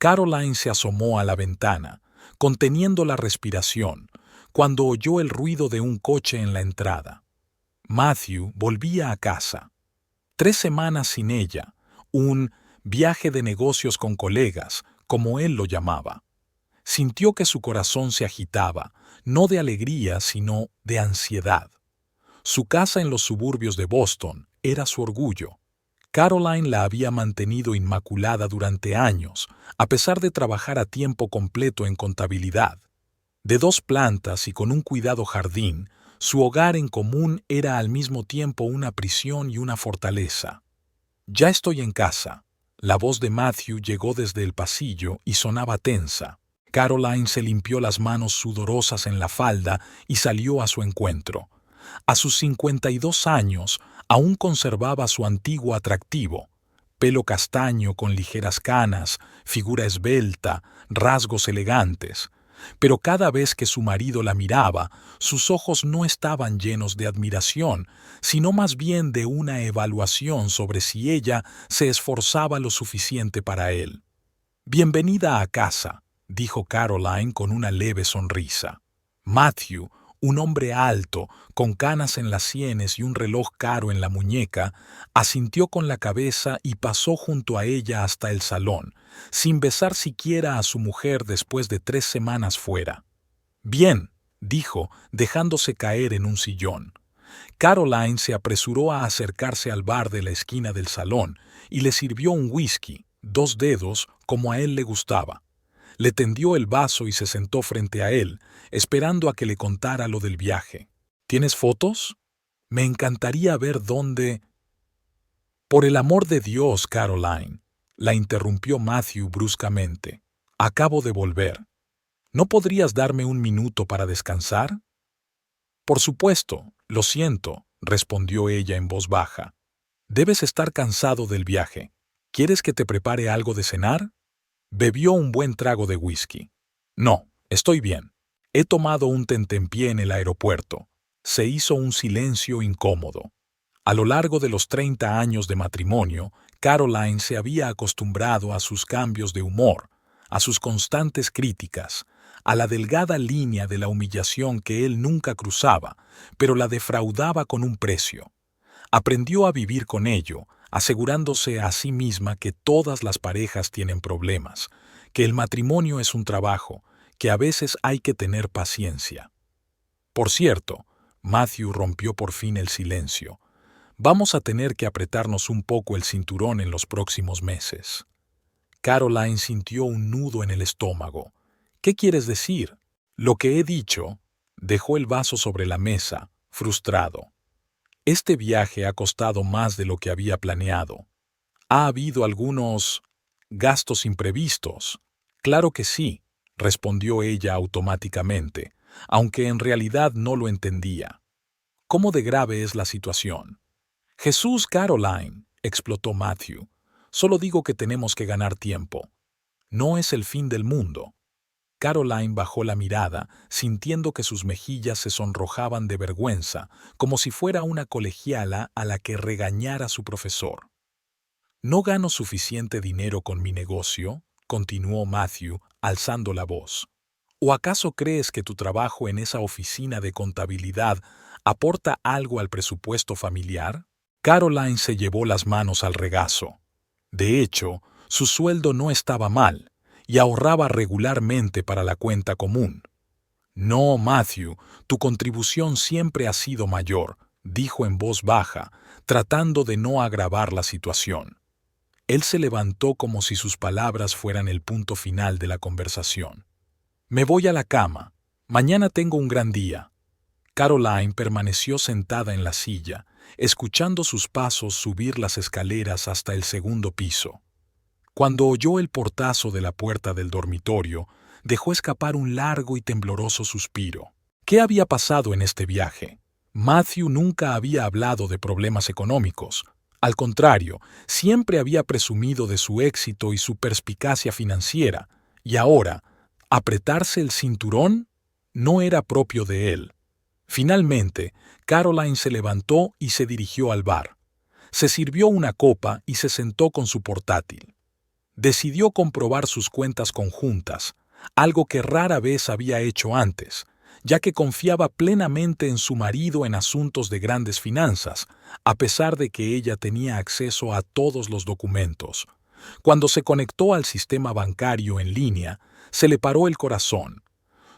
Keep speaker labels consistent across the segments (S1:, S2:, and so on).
S1: Caroline se asomó a la ventana, conteniendo la respiración, cuando oyó el ruido de un coche en la entrada. Matthew volvía a casa. 3 semanas sin ella, un viaje de negocios con colegas, como él lo llamaba. Sintió que su corazón se agitaba, no de alegría, sino de ansiedad. Su casa en los suburbios de Boston era su orgullo. Caroline la había mantenido inmaculada durante años, a pesar de trabajar a tiempo completo en contabilidad. De 2 plantas y con un cuidado jardín, su hogar en común era al mismo tiempo una prisión y una fortaleza. «Ya estoy en casa». La voz de Matthew llegó desde el pasillo y sonaba tensa. Caroline se limpió las manos sudorosas en la falda y salió a su encuentro. A sus 52 años, aún conservaba su antiguo atractivo: pelo castaño con ligeras canas, figura esbelta, rasgos elegantes. Pero cada vez que su marido la miraba, sus ojos no estaban llenos de admiración, sino más bien de una evaluación sobre si ella se esforzaba lo suficiente para él. «Bienvenida a casa», dijo Caroline con una leve sonrisa. Matthew, un hombre alto, con canas en las sienes y un reloj caro en la muñeca, asintió con la cabeza y pasó junto a ella hasta el salón, sin besar siquiera a su mujer después de 3 semanas fuera. «Bien», dijo, dejándose caer en un sillón. Caroline se apresuró a acercarse al bar de la esquina del salón y le sirvió un whisky, 2 dedos, como a él le gustaba. Le tendió el vaso y se sentó frente a él, esperando a que le contara lo del viaje. «¿Tienes fotos? Me encantaría ver dónde...» «Por el amor de Dios, Caroline», la interrumpió Matthew bruscamente. «Acabo de volver. ¿No podrías darme un minuto para descansar?» «Por supuesto, lo siento», respondió ella en voz baja. «Debes estar cansado del viaje. ¿Quieres que te prepare algo de cenar?» Bebió un buen trago de whisky. «No, estoy bien. He tomado un tentempié en el aeropuerto». Se hizo un silencio incómodo. A lo largo de los 30 años de matrimonio, Caroline se había acostumbrado a sus cambios de humor, a sus constantes críticas, a la delgada línea de la humillación que él nunca cruzaba, pero la defraudaba con un precio. Aprendió a vivir con ello, asegurándose a sí misma que todas las parejas tienen problemas, que el matrimonio es un trabajo, que a veces hay que tener paciencia. «Por cierto», Matthew rompió por fin el silencio, «vamos a tener que apretarnos un poco el cinturón en los próximos meses». Caroline sintió un nudo en el estómago. «¿Qué quieres decir?» «Lo que he dicho». Dejó el vaso sobre la mesa, frustrado. «Este viaje ha costado más de lo que había planeado. Ha habido algunos gastos imprevistos». «Claro que sí», respondió ella automáticamente, aunque en realidad no lo entendía. «¿Cómo de grave es la situación?» «Jesús, Caroline», explotó Matthew. «Solo digo que tenemos que ganar tiempo. No es el fin del mundo». Caroline bajó la mirada, sintiendo que sus mejillas se sonrojaban de vergüenza, como si fuera una colegiala a la que regañara su profesor. «¿No gano suficiente dinero con mi negocio?», continuó Matthew, alzando la voz. «¿O acaso crees que tu trabajo en esa oficina de contabilidad aporta algo al presupuesto familiar?» Caroline se llevó las manos al regazo. De hecho, su sueldo no estaba mal, y ahorraba regularmente para la cuenta común. «No, Matthew, tu contribución siempre ha sido mayor», dijo en voz baja, tratando de no agravar la situación. Él se levantó como si sus palabras fueran el punto final de la conversación. «Me voy a la cama. Mañana tengo un gran día». Caroline permaneció sentada en la silla, escuchando sus pasos subir las escaleras hasta el 2.º piso. Cuando oyó el portazo de la puerta del dormitorio, dejó escapar un largo y tembloroso suspiro. ¿Qué había pasado en este viaje? Matthew nunca había hablado de problemas económicos. Al contrario, siempre había presumido de su éxito y su perspicacia financiera. Y ahora, ¿apretarse el cinturón? No era propio de él. Finalmente, Caroline se levantó y se dirigió al bar. Se sirvió una copa y se sentó con su portátil. Decidió comprobar sus cuentas conjuntas, algo que rara vez había hecho antes, ya que confiaba plenamente en su marido en asuntos de grandes finanzas, a pesar de que ella tenía acceso a todos los documentos. Cuando se conectó al sistema bancario en línea, se le paró el corazón.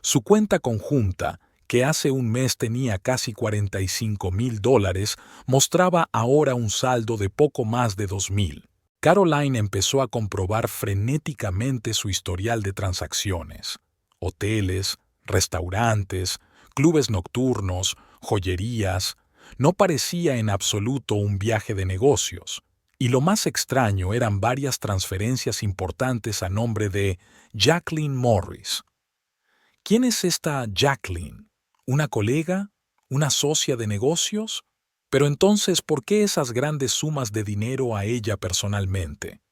S1: Su cuenta conjunta, que hace un mes tenía casi $45,000, mostraba ahora un saldo de poco más de $2,000. Caroline empezó a comprobar frenéticamente su historial de transacciones. Hoteles, restaurantes, clubes nocturnos, joyerías. No parecía en absoluto un viaje de negocios. Y lo más extraño eran varias transferencias importantes a nombre de Jacqueline Morris. ¿Quién es esta Jacqueline? ¿Una colega? ¿Una socia de negocios? Pero entonces, ¿por qué esas grandes sumas de dinero a ella personalmente?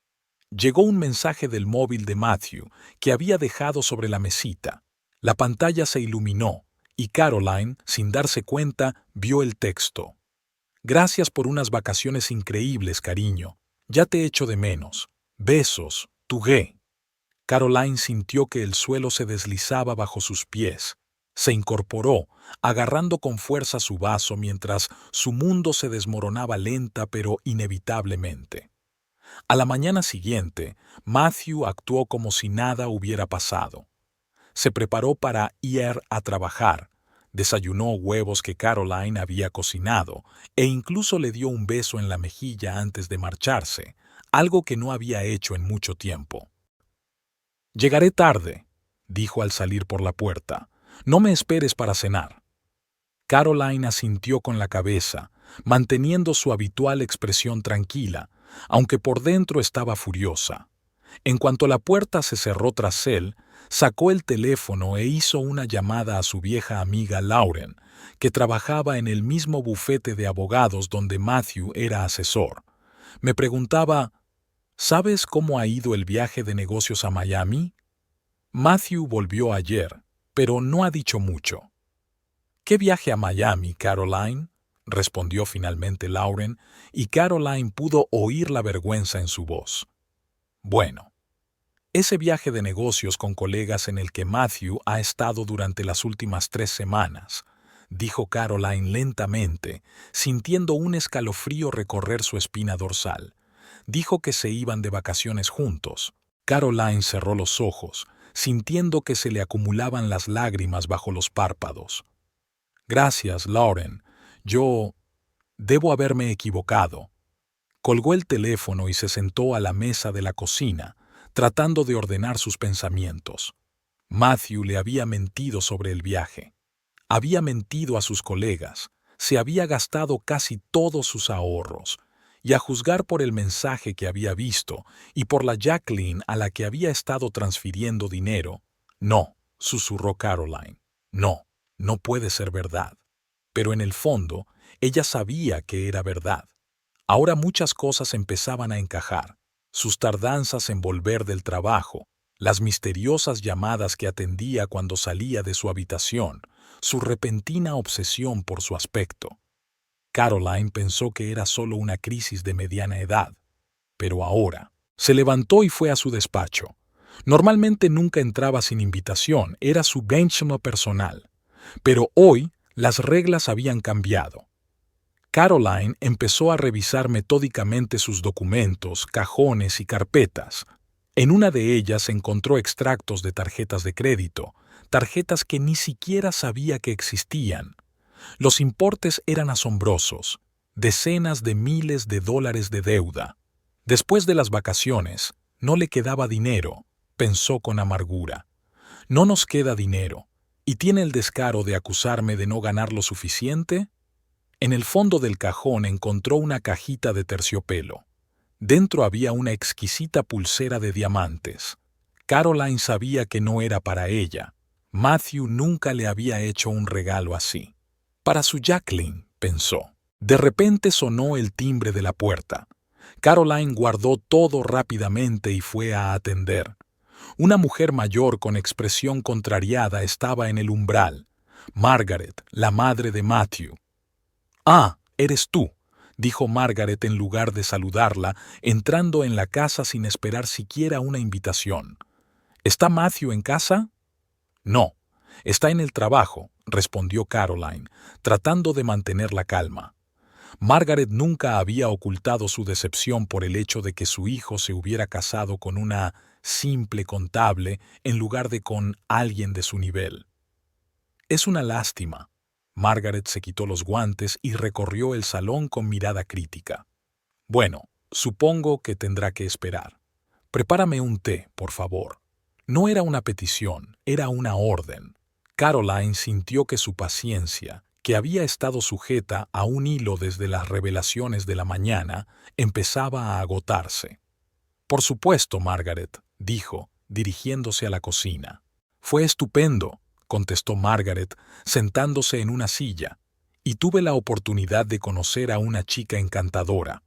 S1: Llegó un mensaje del móvil de Matthew, que había dejado sobre la mesita. La pantalla se iluminó, y Caroline, sin darse cuenta, vio el texto. Gracias por unas vacaciones increíbles, cariño. Ya te echo de menos. Besos, tu G. Caroline sintió que el suelo se deslizaba bajo sus pies. Se incorporó, agarrando con fuerza su vaso mientras su mundo se desmoronaba lenta pero inevitablemente. A la mañana siguiente, Matthew actuó como si nada hubiera pasado. Se preparó para ir a trabajar, desayunó huevos que Caroline había cocinado e incluso le dio un beso en la mejilla antes de marcharse, algo que no había hecho en mucho tiempo. «Llegaré tarde», dijo al salir por la puerta. «No me esperes para cenar». Caroline asintió con la cabeza, manteniendo su habitual expresión tranquila, aunque por dentro estaba furiosa. En cuanto la puerta se cerró tras él, sacó el teléfono e hizo una llamada a su vieja amiga Lauren, que trabajaba en el mismo bufete de abogados donde Matthew era asesor. Me preguntaba, ¿sabes cómo ha ido el viaje de negocios a Miami? Matthew volvió ayer, pero no ha dicho mucho. ¿Qué viaje a Miami, Caroline?, respondió finalmente Lauren, y Caroline pudo oír la vergüenza en su voz. Bueno, ese viaje de negocios con colegas en el que Matthew ha estado durante las últimas 3 semanas, dijo Caroline lentamente, sintiendo un escalofrío recorrer su espina dorsal. Dijo que se iban de vacaciones juntos. Caroline cerró los ojos, sintiendo que se le acumulaban las lágrimas bajo los párpados. Gracias, Lauren. Yo debo haberme equivocado. Colgó el teléfono y se sentó a la mesa de la cocina, tratando de ordenar sus pensamientos. Matthew le había mentido sobre el viaje. Había mentido a sus colegas. Se había gastado casi todos sus ahorros. Y a juzgar por el mensaje que había visto y por la Jacqueline a la que había estado transfiriendo dinero, no, susurró Caroline. No, no puede ser verdad. Pero en el fondo, ella sabía que era verdad. Ahora muchas cosas empezaban a encajar. Sus tardanzas en volver del trabajo, las misteriosas llamadas que atendía cuando salía de su habitación, su repentina obsesión por su aspecto. Caroline pensó que era solo una crisis de mediana edad, pero ahora se levantó y fue a su despacho. Normalmente nunca entraba sin invitación, era su benchmark personal, pero hoy las reglas habían cambiado. Caroline empezó a revisar metódicamente sus documentos, cajones y carpetas. En una de ellas encontró extractos de tarjetas de crédito, tarjetas que ni siquiera sabía que existían. Los importes eran asombrosos, decenas de miles de dólares de deuda. Después de las vacaciones, no le quedaba dinero, pensó con amargura. No nos queda dinero, ¿y tiene el descaro de acusarme de no ganar lo suficiente? En el fondo del cajón encontró una cajita de terciopelo. Dentro había una exquisita pulsera de diamantes. Caroline sabía que no era para ella. Matthew nunca le había hecho un regalo así. Para su Jacqueline, pensó. De repente sonó el timbre de la puerta. Caroline guardó todo rápidamente y fue a atender. Una mujer mayor con expresión contrariada estaba en el umbral. Margaret, la madre de Matthew. «Ah, eres tú. dijo Margaret en lugar de saludarla, entrando en la casa sin esperar siquiera una invitación. ¿Está Matthew en casa? No, está en el trabajo, respondió Caroline, tratando de mantener la calma. Margaret nunca había ocultado su decepción por el hecho de que su hijo se hubiera casado con una simple contable en lugar de con alguien de su nivel. Es una lástima. Margaret se quitó los guantes y recorrió el salón con mirada crítica. Bueno, supongo que tendrá que esperar. Prepárame un té, por favor. No era una petición, era una orden. Caroline sintió que su paciencia, que había estado sujeta a un hilo desde las revelaciones de la mañana, empezaba a agotarse. Por supuesto, Margaret, dijo, dirigiéndose a la cocina. Fue estupendo, contestó Margaret, sentándose en una silla, y tuve la oportunidad de conocer a una chica encantadora.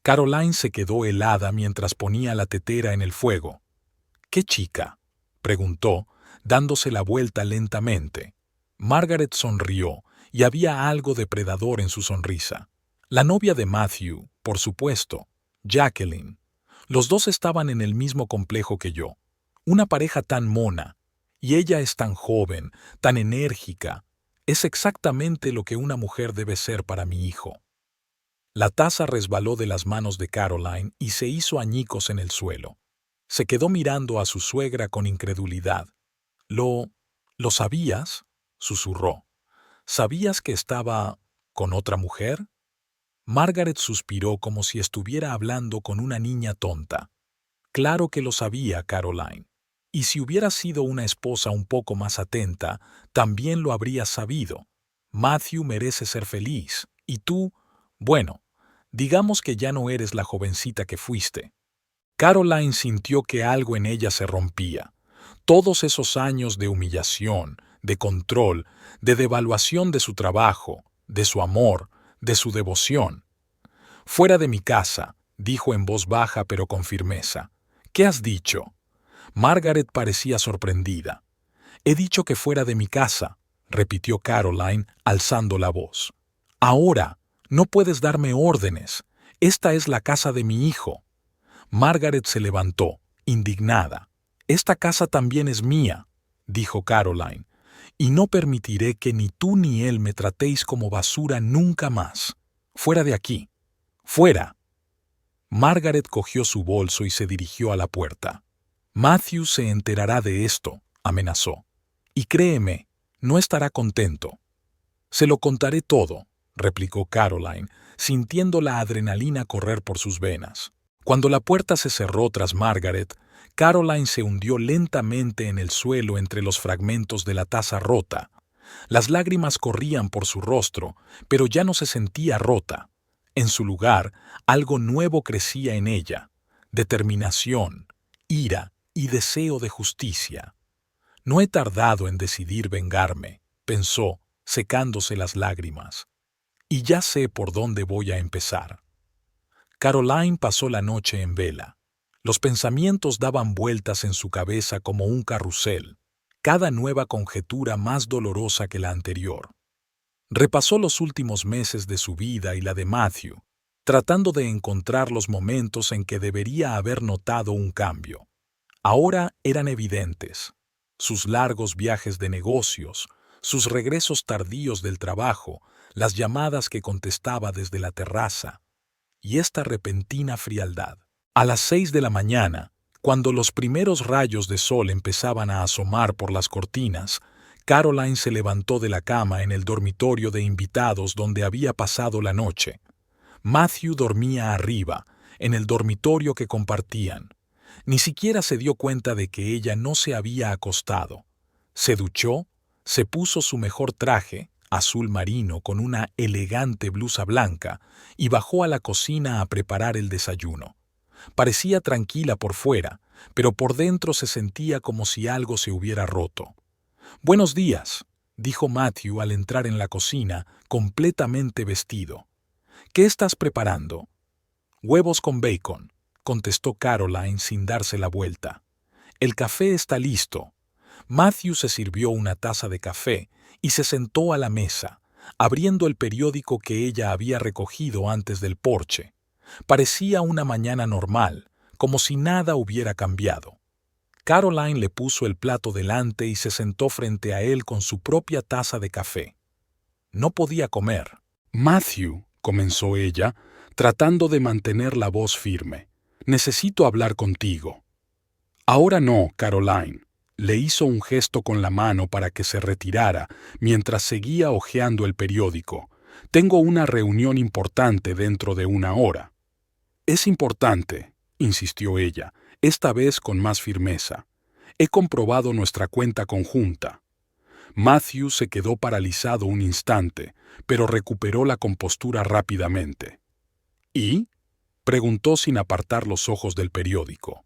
S1: Caroline se quedó helada mientras ponía la tetera en el fuego. ¿Qué chica?, preguntó, dándose la vuelta lentamente. Margaret sonrió, y había algo depredador en su sonrisa. La novia de Matthew, por supuesto, Jacqueline. Los dos estaban en el mismo complejo que yo. Una pareja tan mona. Y ella es tan joven, tan enérgica. Es exactamente lo que una mujer debe ser para mi hijo. La taza resbaló de las manos de Caroline y se hizo añicos en el suelo. Se quedó mirando a su suegra con incredulidad. ¿Lo sabías?, susurró. ¿Sabías que estaba con otra mujer? Margaret suspiró como si estuviera hablando con una niña tonta. Claro que lo sabía, Caroline. Y si hubiera sido una esposa un poco más atenta, también lo habrías sabido. Matthew merece ser feliz. Y tú, bueno, digamos que ya no eres la jovencita que fuiste. Caroline sintió que algo en ella se rompía. Todos esos años de humillación, de control, de devaluación de su trabajo, de su amor, de su devoción. «Fuera de mi casa», dijo en voz baja pero con firmeza. «¿Qué has dicho?» Margaret parecía sorprendida. «He dicho que fuera de mi casa», repitió Caroline, alzando la voz. «Ahora, no puedes darme órdenes. Esta es la casa de mi hijo». Margaret se levantó, indignada. «Esta casa también es mía», dijo Caroline, «y no permitiré que ni tú ni él me tratéis como basura nunca más. Fuera de aquí. Fuera». Margaret cogió su bolso y se dirigió a la puerta. «Matthew se enterará de esto», amenazó. «Y créeme, no estará contento». «Se lo contaré todo», replicó Caroline, sintiendo la adrenalina correr por sus venas. Cuando la puerta se cerró tras Margaret, Caroline se hundió lentamente en el suelo entre los fragmentos de la taza rota. Las lágrimas corrían por su rostro, pero ya no se sentía rota. En su lugar, algo nuevo crecía en ella: determinación, ira y deseo de justicia. «No he tardado en decidir vengarme», pensó, secándose las lágrimas. «Y ya sé por dónde voy a empezar». Caroline pasó la noche en vela. Los pensamientos daban vueltas en su cabeza como un carrusel, cada nueva conjetura más dolorosa que la anterior. Repasó los últimos meses de su vida y la de Matthew, tratando de encontrar los momentos en que debería haber notado un cambio. Ahora eran evidentes: sus largos viajes de negocios, sus regresos tardíos del trabajo, las llamadas que contestaba desde la terraza, y esta repentina frialdad. A las 6 de la mañana, cuando los primeros rayos de sol empezaban a asomar por las cortinas, Caroline se levantó de la cama en el dormitorio de invitados donde había pasado la noche. Matthew dormía arriba, en el dormitorio que compartían. Ni siquiera se dio cuenta de que ella no se había acostado. Se duchó, se puso su mejor traje, azul marino con una elegante blusa blanca, y bajó a la cocina a preparar el desayuno. Parecía tranquila por fuera, pero por dentro se sentía como si algo se hubiera roto. «Buenos días», dijo Matthew al entrar en la cocina, completamente vestido. «¿Qué estás preparando?» «Huevos con bacon», contestó Caroline sin darse la vuelta. «El café está listo». Matthew se sirvió una taza de café y se sentó a la mesa, abriendo el periódico que ella había recogido antes del porche. Parecía una mañana normal, como si nada hubiera cambiado. Caroline le puso el plato delante y se sentó frente a él con su propia taza de café. No podía comer.
S2: Matthew, comenzó ella, tratando de mantener la voz firme. Necesito hablar contigo. Ahora no, Caroline. Le hizo un gesto con la mano para que se retirara mientras seguía hojeando el periódico. Tengo una reunión importante dentro de 1 hora. Es importante, insistió ella, esta vez con más firmeza. He comprobado nuestra cuenta conjunta. Matthew se quedó paralizado un instante, pero recuperó la compostura rápidamente. ¿Y? Preguntó sin apartar los ojos del periódico.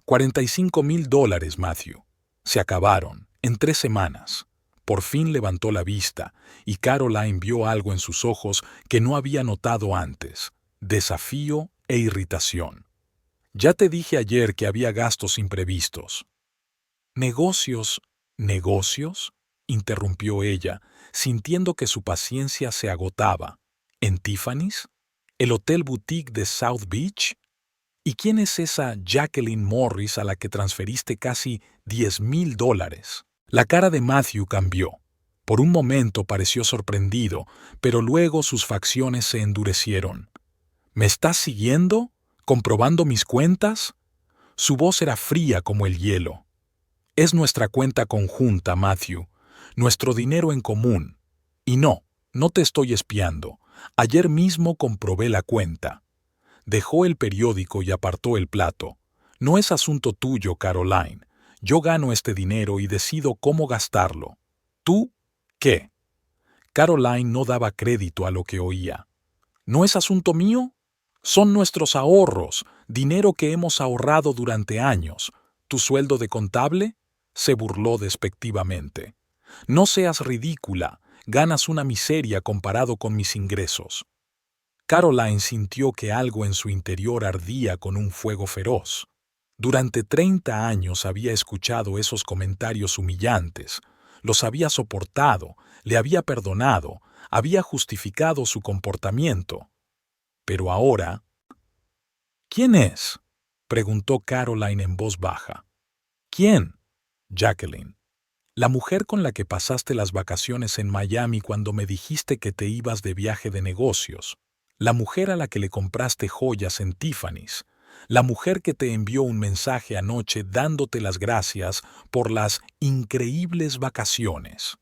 S1: $45,000, Matthew. Se acabaron, en 3 semanas. Por fin levantó la vista, y Caroline vio algo en sus ojos que no había notado antes: desafío e irritación. Ya te dije ayer que había gastos imprevistos. ¿Negocios? ¿Negocios? Interrumpió ella, sintiendo que su paciencia se agotaba. ¿En Tiffany's? ¿El Hotel Boutique de South Beach? ¿Y quién es esa Jacqueline Morris a la que transferiste casi $10,000? La cara de Matthew cambió. Por un momento pareció sorprendido, pero luego sus facciones se endurecieron. ¿Me estás siguiendo? ¿Comprobando mis cuentas? Su voz era fría como el hielo. Es nuestra cuenta conjunta, Matthew, nuestro dinero en común. Y no te estoy espiando. Ayer mismo comprobé la cuenta. Dejó el periódico y apartó el plato. No es asunto tuyo, Caroline. Yo gano este dinero y decido cómo gastarlo. ¿Tú qué? Caroline no daba crédito a lo que oía. ¿No es asunto mío? Son nuestros ahorros, dinero que hemos ahorrado durante años. ¿Tu sueldo de contable? Se burló despectivamente. No seas ridícula, ganas una miseria comparado con mis ingresos. Caroline sintió que algo en su interior ardía con un fuego feroz. Durante 30 años había escuchado esos comentarios humillantes, los había soportado, le había perdonado, había justificado su comportamiento. Pero ahora... ¿Quién es? Preguntó Caroline en voz baja. ¿Quién? Jacqueline. La mujer con la que pasaste las vacaciones en Miami cuando me dijiste que te ibas de viaje de negocios. La mujer a la que le compraste joyas en Tiffany's. La mujer que te envió un mensaje anoche dándote las gracias por las increíbles vacaciones.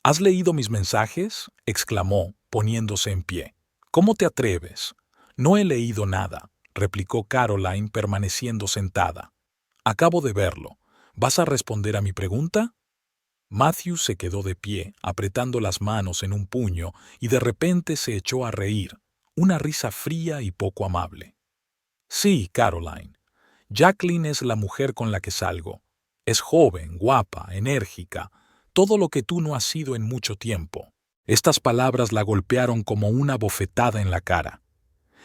S1: ¿Has leído mis mensajes? Exclamó, poniéndose en pie. ¿Cómo te atreves? No he leído nada, replicó Caroline permaneciendo sentada. Acabo de verlo. ¿Vas a responder a mi pregunta? Matthew se quedó de pie, apretando las manos en un puño, y de repente se echó a reír, una risa fría y poco amable. Sí, Caroline. Jacqueline es la mujer con la que salgo. Es joven, guapa, enérgica, todo lo que tú no has sido en mucho tiempo. Estas palabras la golpearon como una bofetada en la cara.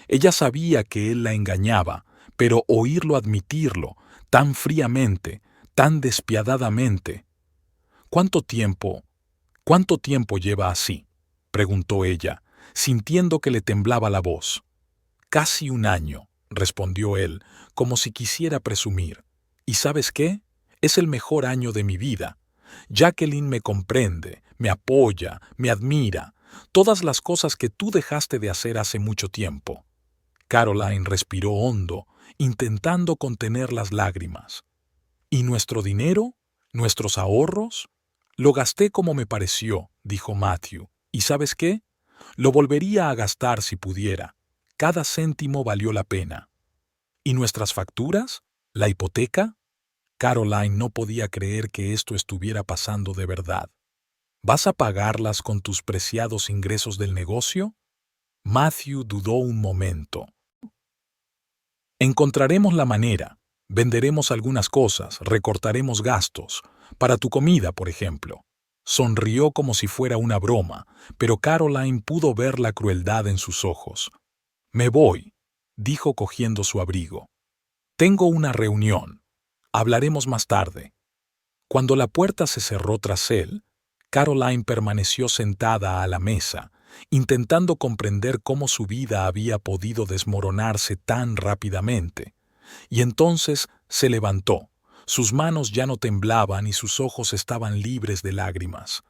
S1: Ella sabía que él la engañaba, pero oírlo admitirlo, tan fríamente, tan despiadadamente. ¿Cuánto tiempo lleva así?, preguntó ella, sintiendo que le temblaba la voz. Casi 1 año, respondió él, como si quisiera presumir. ¿Y sabes qué? Es el mejor año de mi vida. Jacqueline me comprende, me apoya, me admira, todas las cosas que tú dejaste de hacer hace mucho tiempo. Caroline respiró hondo, intentando contener las lágrimas. ¿Y nuestro dinero? ¿Nuestros ahorros? Lo gasté como me pareció, dijo Matthew. ¿Y sabes qué? Lo volvería a gastar si pudiera. Cada céntimo valió la pena. ¿Y nuestras facturas? ¿La hipoteca? Caroline no podía creer que esto estuviera pasando de verdad. ¿Vas a pagarlas con tus preciados ingresos del negocio? Matthew dudó un momento. Encontraremos la manera. Venderemos algunas cosas, recortaremos gastos. Para tu comida, por ejemplo. Sonrió como si fuera una broma, pero Caroline pudo ver la crueldad en sus ojos. Me voy, dijo cogiendo su abrigo. Tengo una reunión. Hablaremos más tarde. Cuando la puerta se cerró tras él, Caroline permaneció sentada a la mesa, intentando comprender cómo su vida había podido desmoronarse tan rápidamente. Y entonces se levantó. Sus manos ya no temblaban y sus ojos estaban libres de lágrimas.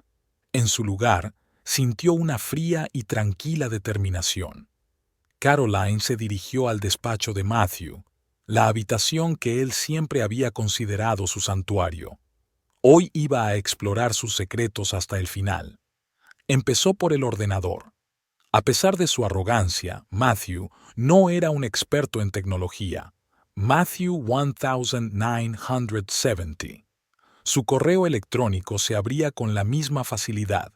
S1: En su lugar, sintió una fría y tranquila determinación. Caroline se dirigió al despacho de Matthew, la habitación que él siempre había considerado su santuario. Hoy iba a explorar sus secretos hasta el final. Empezó por el ordenador. A pesar de su arrogancia, Matthew no era un experto en tecnología. Matthew 1970. Su correo electrónico se abría con la misma facilidad.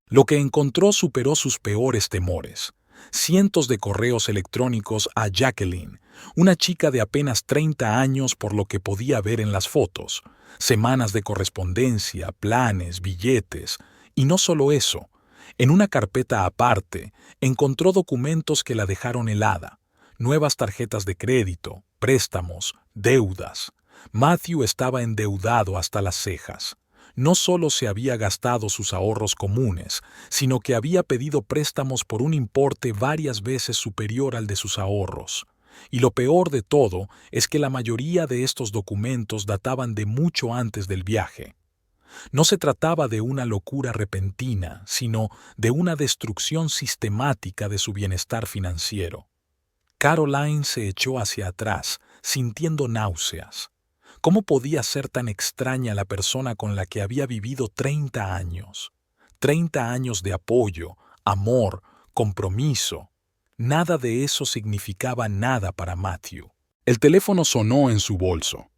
S1: Lo que encontró superó sus peores temores. Cientos de correos electrónicos a Jacqueline, una chica de apenas 30 años por lo que podía ver en las fotos. Semanas de correspondencia, planes, billetes. Y no solo eso. En una carpeta aparte, encontró documentos que la dejaron helada. Nuevas tarjetas de crédito, préstamos, deudas. Matthew estaba endeudado hasta las cejas. No solo se había gastado sus ahorros comunes, sino que había pedido préstamos por un importe varias veces superior al de sus ahorros. Y lo peor de todo es que la mayoría de estos documentos databan de mucho antes del viaje. No se trataba de una locura repentina, sino de una destrucción sistemática de su bienestar financiero. Caroline se echó hacia atrás, sintiendo náuseas. ¿Cómo podía ser tan extraña la persona con la que había vivido 30 años? 30 años de apoyo, amor, compromiso. Nada de eso significaba nada para Matthew.
S2: El teléfono sonó en su bolso.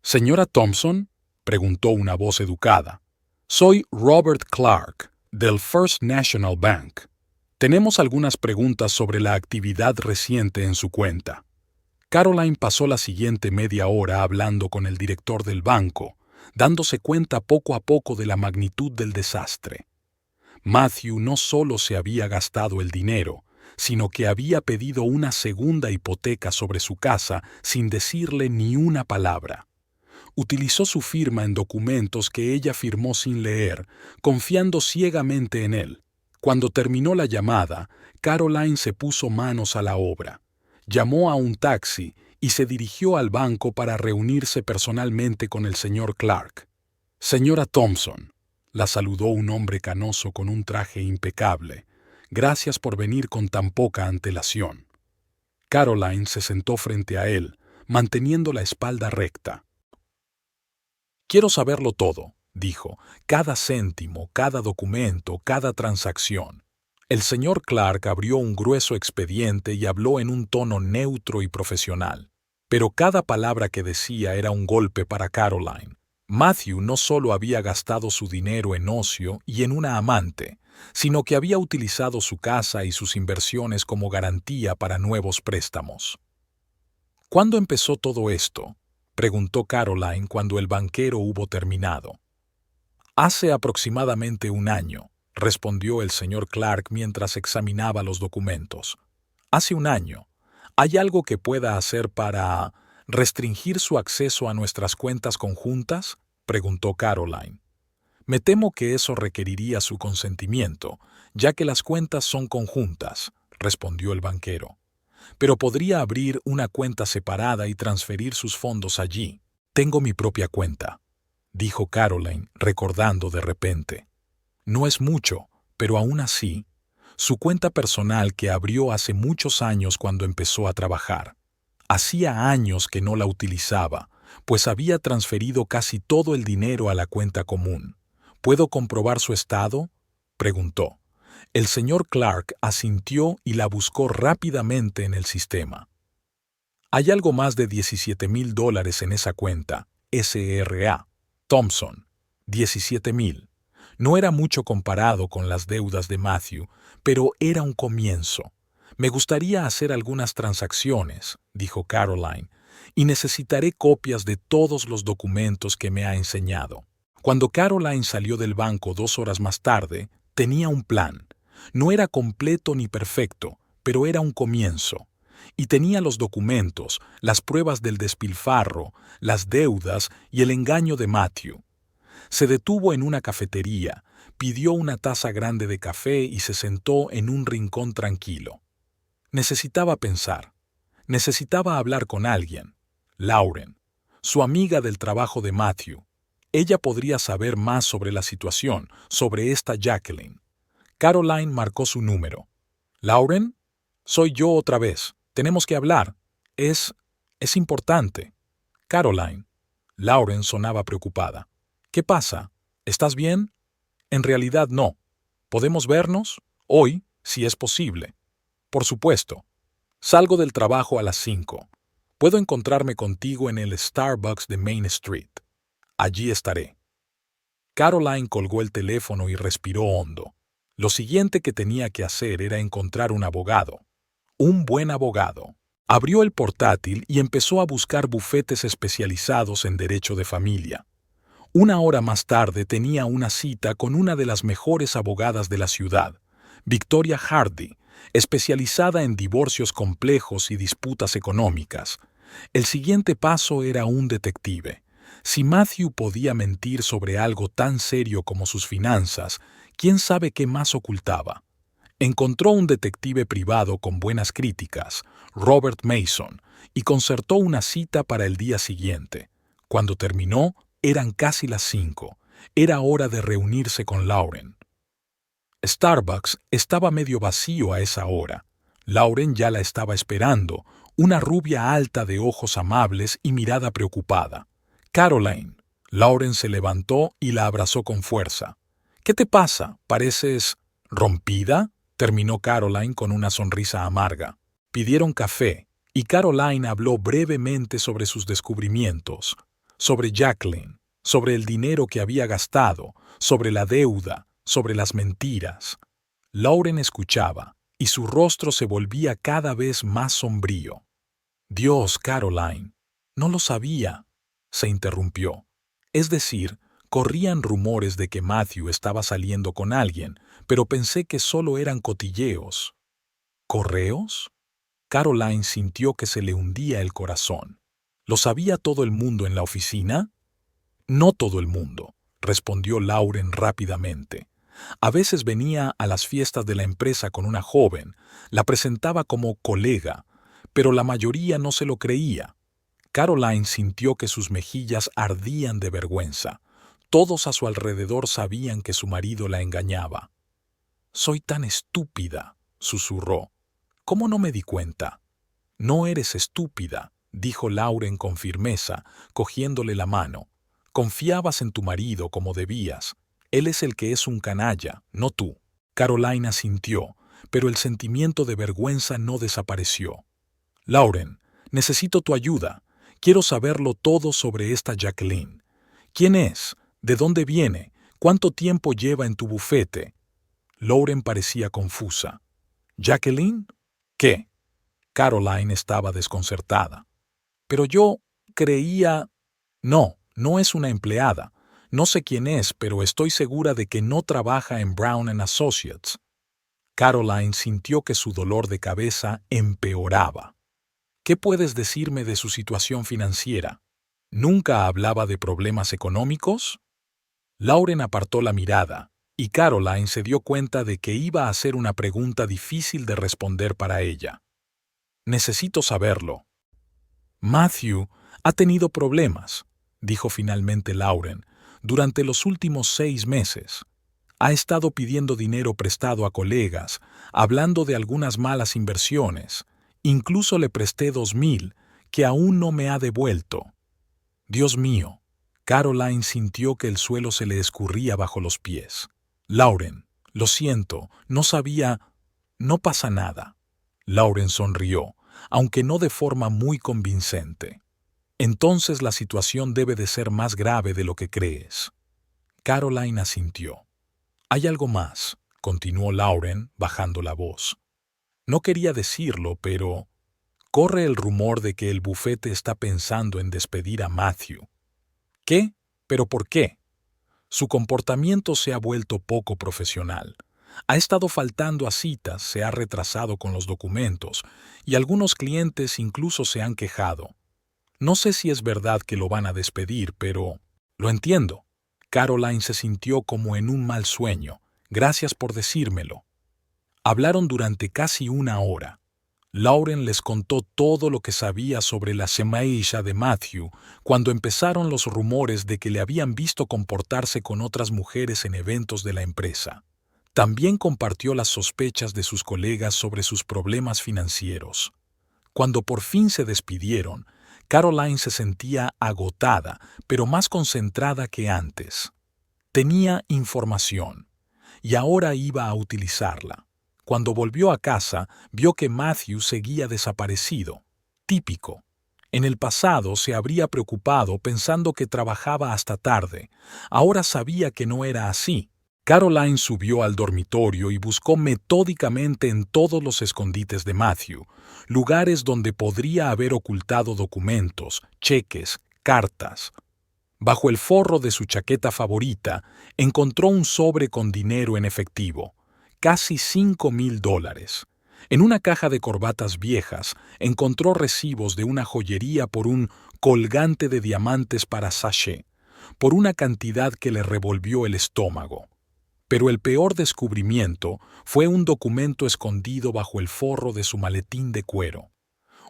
S2: «¿Señora Thompson?», preguntó una voz educada. «Soy Robert Clark, del First National Bank. Tenemos algunas preguntas sobre la actividad reciente en su cuenta». Caroline pasó la siguiente media hora hablando con el director del banco, dándose cuenta poco a poco de la magnitud del desastre. Matthew no solo se había gastado el dinero, sino que había pedido una segunda hipoteca sobre su casa sin decirle ni una palabra. Utilizó su firma en documentos que ella firmó sin leer, confiando ciegamente en él. Cuando terminó la llamada, Caroline se puso manos a la obra. Llamó a un taxi y se dirigió al banco para reunirse personalmente con el señor Clark. «Señora Thompson», la saludó un hombre canoso con un traje impecable. «Gracias por venir con tan poca antelación». Caroline se sentó frente a él, manteniendo la espalda recta.
S1: «Quiero saberlo todo», dijo, «cada céntimo, cada documento, cada transacción». El señor Clark abrió un grueso expediente y habló en un tono neutro y profesional. Pero cada palabra que decía era un golpe para Caroline. Matthew no solo había gastado su dinero en ocio y en una amante, sino que había utilizado su casa y sus inversiones como garantía para nuevos préstamos. «¿Cuándo empezó todo esto?», preguntó Caroline cuando el banquero hubo terminado. «Hace aproximadamente un año», respondió el señor Clark mientras examinaba los documentos. «Hace un año. ¿Hay algo que pueda hacer para restringir su acceso a nuestras cuentas conjuntas?», preguntó Caroline. «Me temo que eso requeriría su consentimiento, ya que las cuentas son conjuntas», respondió el banquero. «Pero podría abrir una cuenta separada y transferir sus fondos allí». «Tengo mi propia cuenta», dijo Caroline, recordando de repente. No es mucho, pero aún así, su cuenta personal que abrió hace muchos años cuando empezó a trabajar. Hacía años que no la utilizaba, pues había transferido casi todo el dinero a la cuenta común. «¿Puedo comprobar su estado?», preguntó. El señor Clark asintió y la buscó rápidamente en el sistema. «Hay algo más de $17,000 en esa cuenta, SRA. Thompson, 17,000. No era mucho comparado con las deudas de Matthew, pero era un comienzo. «Me gustaría hacer algunas transacciones», dijo Caroline, «y necesitaré copias de todos los documentos que me ha enseñado». Cuando Caroline salió del banco 2 horas más tarde, tenía un plan. No era completo ni perfecto, pero era un comienzo. Y tenía los documentos, las pruebas del despilfarro, las deudas y el engaño de Matthew. Se detuvo en una cafetería, pidió una taza grande de café y se sentó en un rincón tranquilo. Necesitaba pensar. Necesitaba hablar con alguien. Lauren, su amiga del trabajo de Matthew. Ella podría saber más sobre la situación, sobre esta Jacqueline. Caroline marcó su número. «¿Lauren? Soy yo otra vez. Tenemos que hablar. Es importante». «Caroline». Lauren sonaba preocupada. «¿Qué pasa? ¿Estás bien?» «En realidad no. ¿Podemos vernos? Hoy, si es posible». «Por supuesto. Salgo del trabajo a las 5. Puedo encontrarme contigo en el Starbucks de Main Street. Allí estaré». Caroline colgó el teléfono y respiró hondo. Lo siguiente que tenía que hacer era encontrar un abogado. Un buen abogado. Abrió el portátil y empezó a buscar bufetes especializados en derecho de familia. Una hora más tarde tenía una cita con una de las mejores abogadas de la ciudad, Victoria Hardy, especializada en divorcios complejos y disputas económicas. El siguiente paso era un detective. Si Matthew podía mentir sobre algo tan serio como sus finanzas, ¿quién sabe qué más ocultaba? Encontró un detective privado con buenas críticas, Robert Mason, y concertó una cita para el día siguiente. Cuando terminó, eran casi las 5. Era hora de reunirse con Lauren. Starbucks estaba medio vacío a esa hora. Lauren ya la estaba esperando, una rubia alta de ojos amables y mirada preocupada. «Caroline». Lauren se levantó y la abrazó con fuerza. «¿Qué te pasa? ¿Pareces rompida?», terminó Caroline con una sonrisa amarga. Pidieron café, y Caroline habló brevemente sobre sus descubrimientos, sobre Jacqueline, sobre el dinero que había gastado, sobre la deuda, sobre las mentiras. Lauren escuchaba, y su rostro se volvía cada vez más sombrío. «Dios, Caroline, no lo sabía», se interrumpió. «Es decir, corrían rumores de que Matthew estaba saliendo con alguien, pero pensé que solo eran cotilleos». «¿Correos?». Caroline sintió que se le hundía el corazón. ¿Lo sabía todo el mundo en la oficina? «No todo el mundo», respondió Lauren rápidamente. «A veces venía a las fiestas de la empresa con una joven, la presentaba como colega, pero la mayoría no se lo creía». Caroline sintió que sus mejillas ardían de vergüenza. Todos a su alrededor sabían que su marido la engañaba. «Soy tan estúpida», susurró. «¿Cómo no me di cuenta?» «No eres estúpida», dijo Lauren con firmeza, cogiéndole la mano. «Confiabas en tu marido como debías. Él es el que es un canalla, no tú». Carolina sintió, pero el sentimiento de vergüenza no desapareció. «Lauren, necesito tu ayuda. Quiero saberlo todo sobre esta Jacqueline. ¿Quién es? ¿De dónde viene? ¿Cuánto tiempo lleva en tu bufete?» Lauren parecía confusa. «¿Jacqueline? ¿Qué?». Caroline estaba desconcertada. «Pero yo creía...». «No, no es una empleada. No sé quién es, pero estoy segura de que no trabaja en Brown & Associates». Caroline sintió que su dolor de cabeza empeoraba. «¿Qué puedes decirme de su situación financiera? ¿Nunca hablaba de problemas económicos?». Lauren apartó la mirada, y Caroline se dio cuenta de que iba a ser una pregunta difícil de responder para ella. «Necesito saberlo». «Matthew ha tenido problemas», dijo finalmente Lauren, «durante los últimos 6 meses. Ha estado pidiendo dinero prestado a colegas, hablando de algunas malas inversiones. Incluso le presté 2,000, que aún no me ha devuelto». «Dios mío». Caroline sintió que el suelo se le escurría bajo los pies. «Lauren, lo siento, no sabía...». «No pasa nada». Lauren sonrió, aunque no de forma muy convincente. «Entonces la situación debe de ser más grave de lo que crees». Caroline asintió. «Hay algo más», continuó Lauren, bajando la voz. «No quería decirlo, pero corre el rumor de que el bufete está pensando en despedir a Matthew». «¿Qué? ¿Pero por qué?». «Su comportamiento se ha vuelto poco profesional. Ha estado faltando a citas, se ha retrasado con los documentos, y algunos clientes incluso se han quejado. No sé si es verdad que lo van a despedir, pero...». «Lo entiendo». Caroline se sintió como en un mal sueño. Gracias por decírmelo. Hablaron durante casi una hora. Lauren les contó todo lo que sabía sobre la semaisha de Matthew cuando empezaron los rumores de que le habían visto comportarse con otras mujeres en eventos de la empresa. También compartió las sospechas de sus colegas sobre sus problemas financieros. Cuando por fin se despidieron, Caroline se sentía agotada, pero más concentrada que antes. Tenía información, y ahora iba a utilizarla. Cuando volvió a casa, vio que Matthew seguía desaparecido. Típico. En el pasado se habría preocupado pensando que trabajaba hasta tarde. Ahora sabía que no era así. Caroline subió al dormitorio y buscó metódicamente en todos los escondites de Matthew, lugares donde podría haber ocultado documentos, cheques, cartas. Bajo el forro de su chaqueta favorita, encontró un sobre con dinero en efectivo, casi $5,000. En una caja de corbatas viejas, encontró recibos de una joyería por un colgante de diamantes para sachet, por una cantidad que le revolvió el estómago. Pero el peor descubrimiento fue un documento escondido bajo el forro de su maletín de cuero.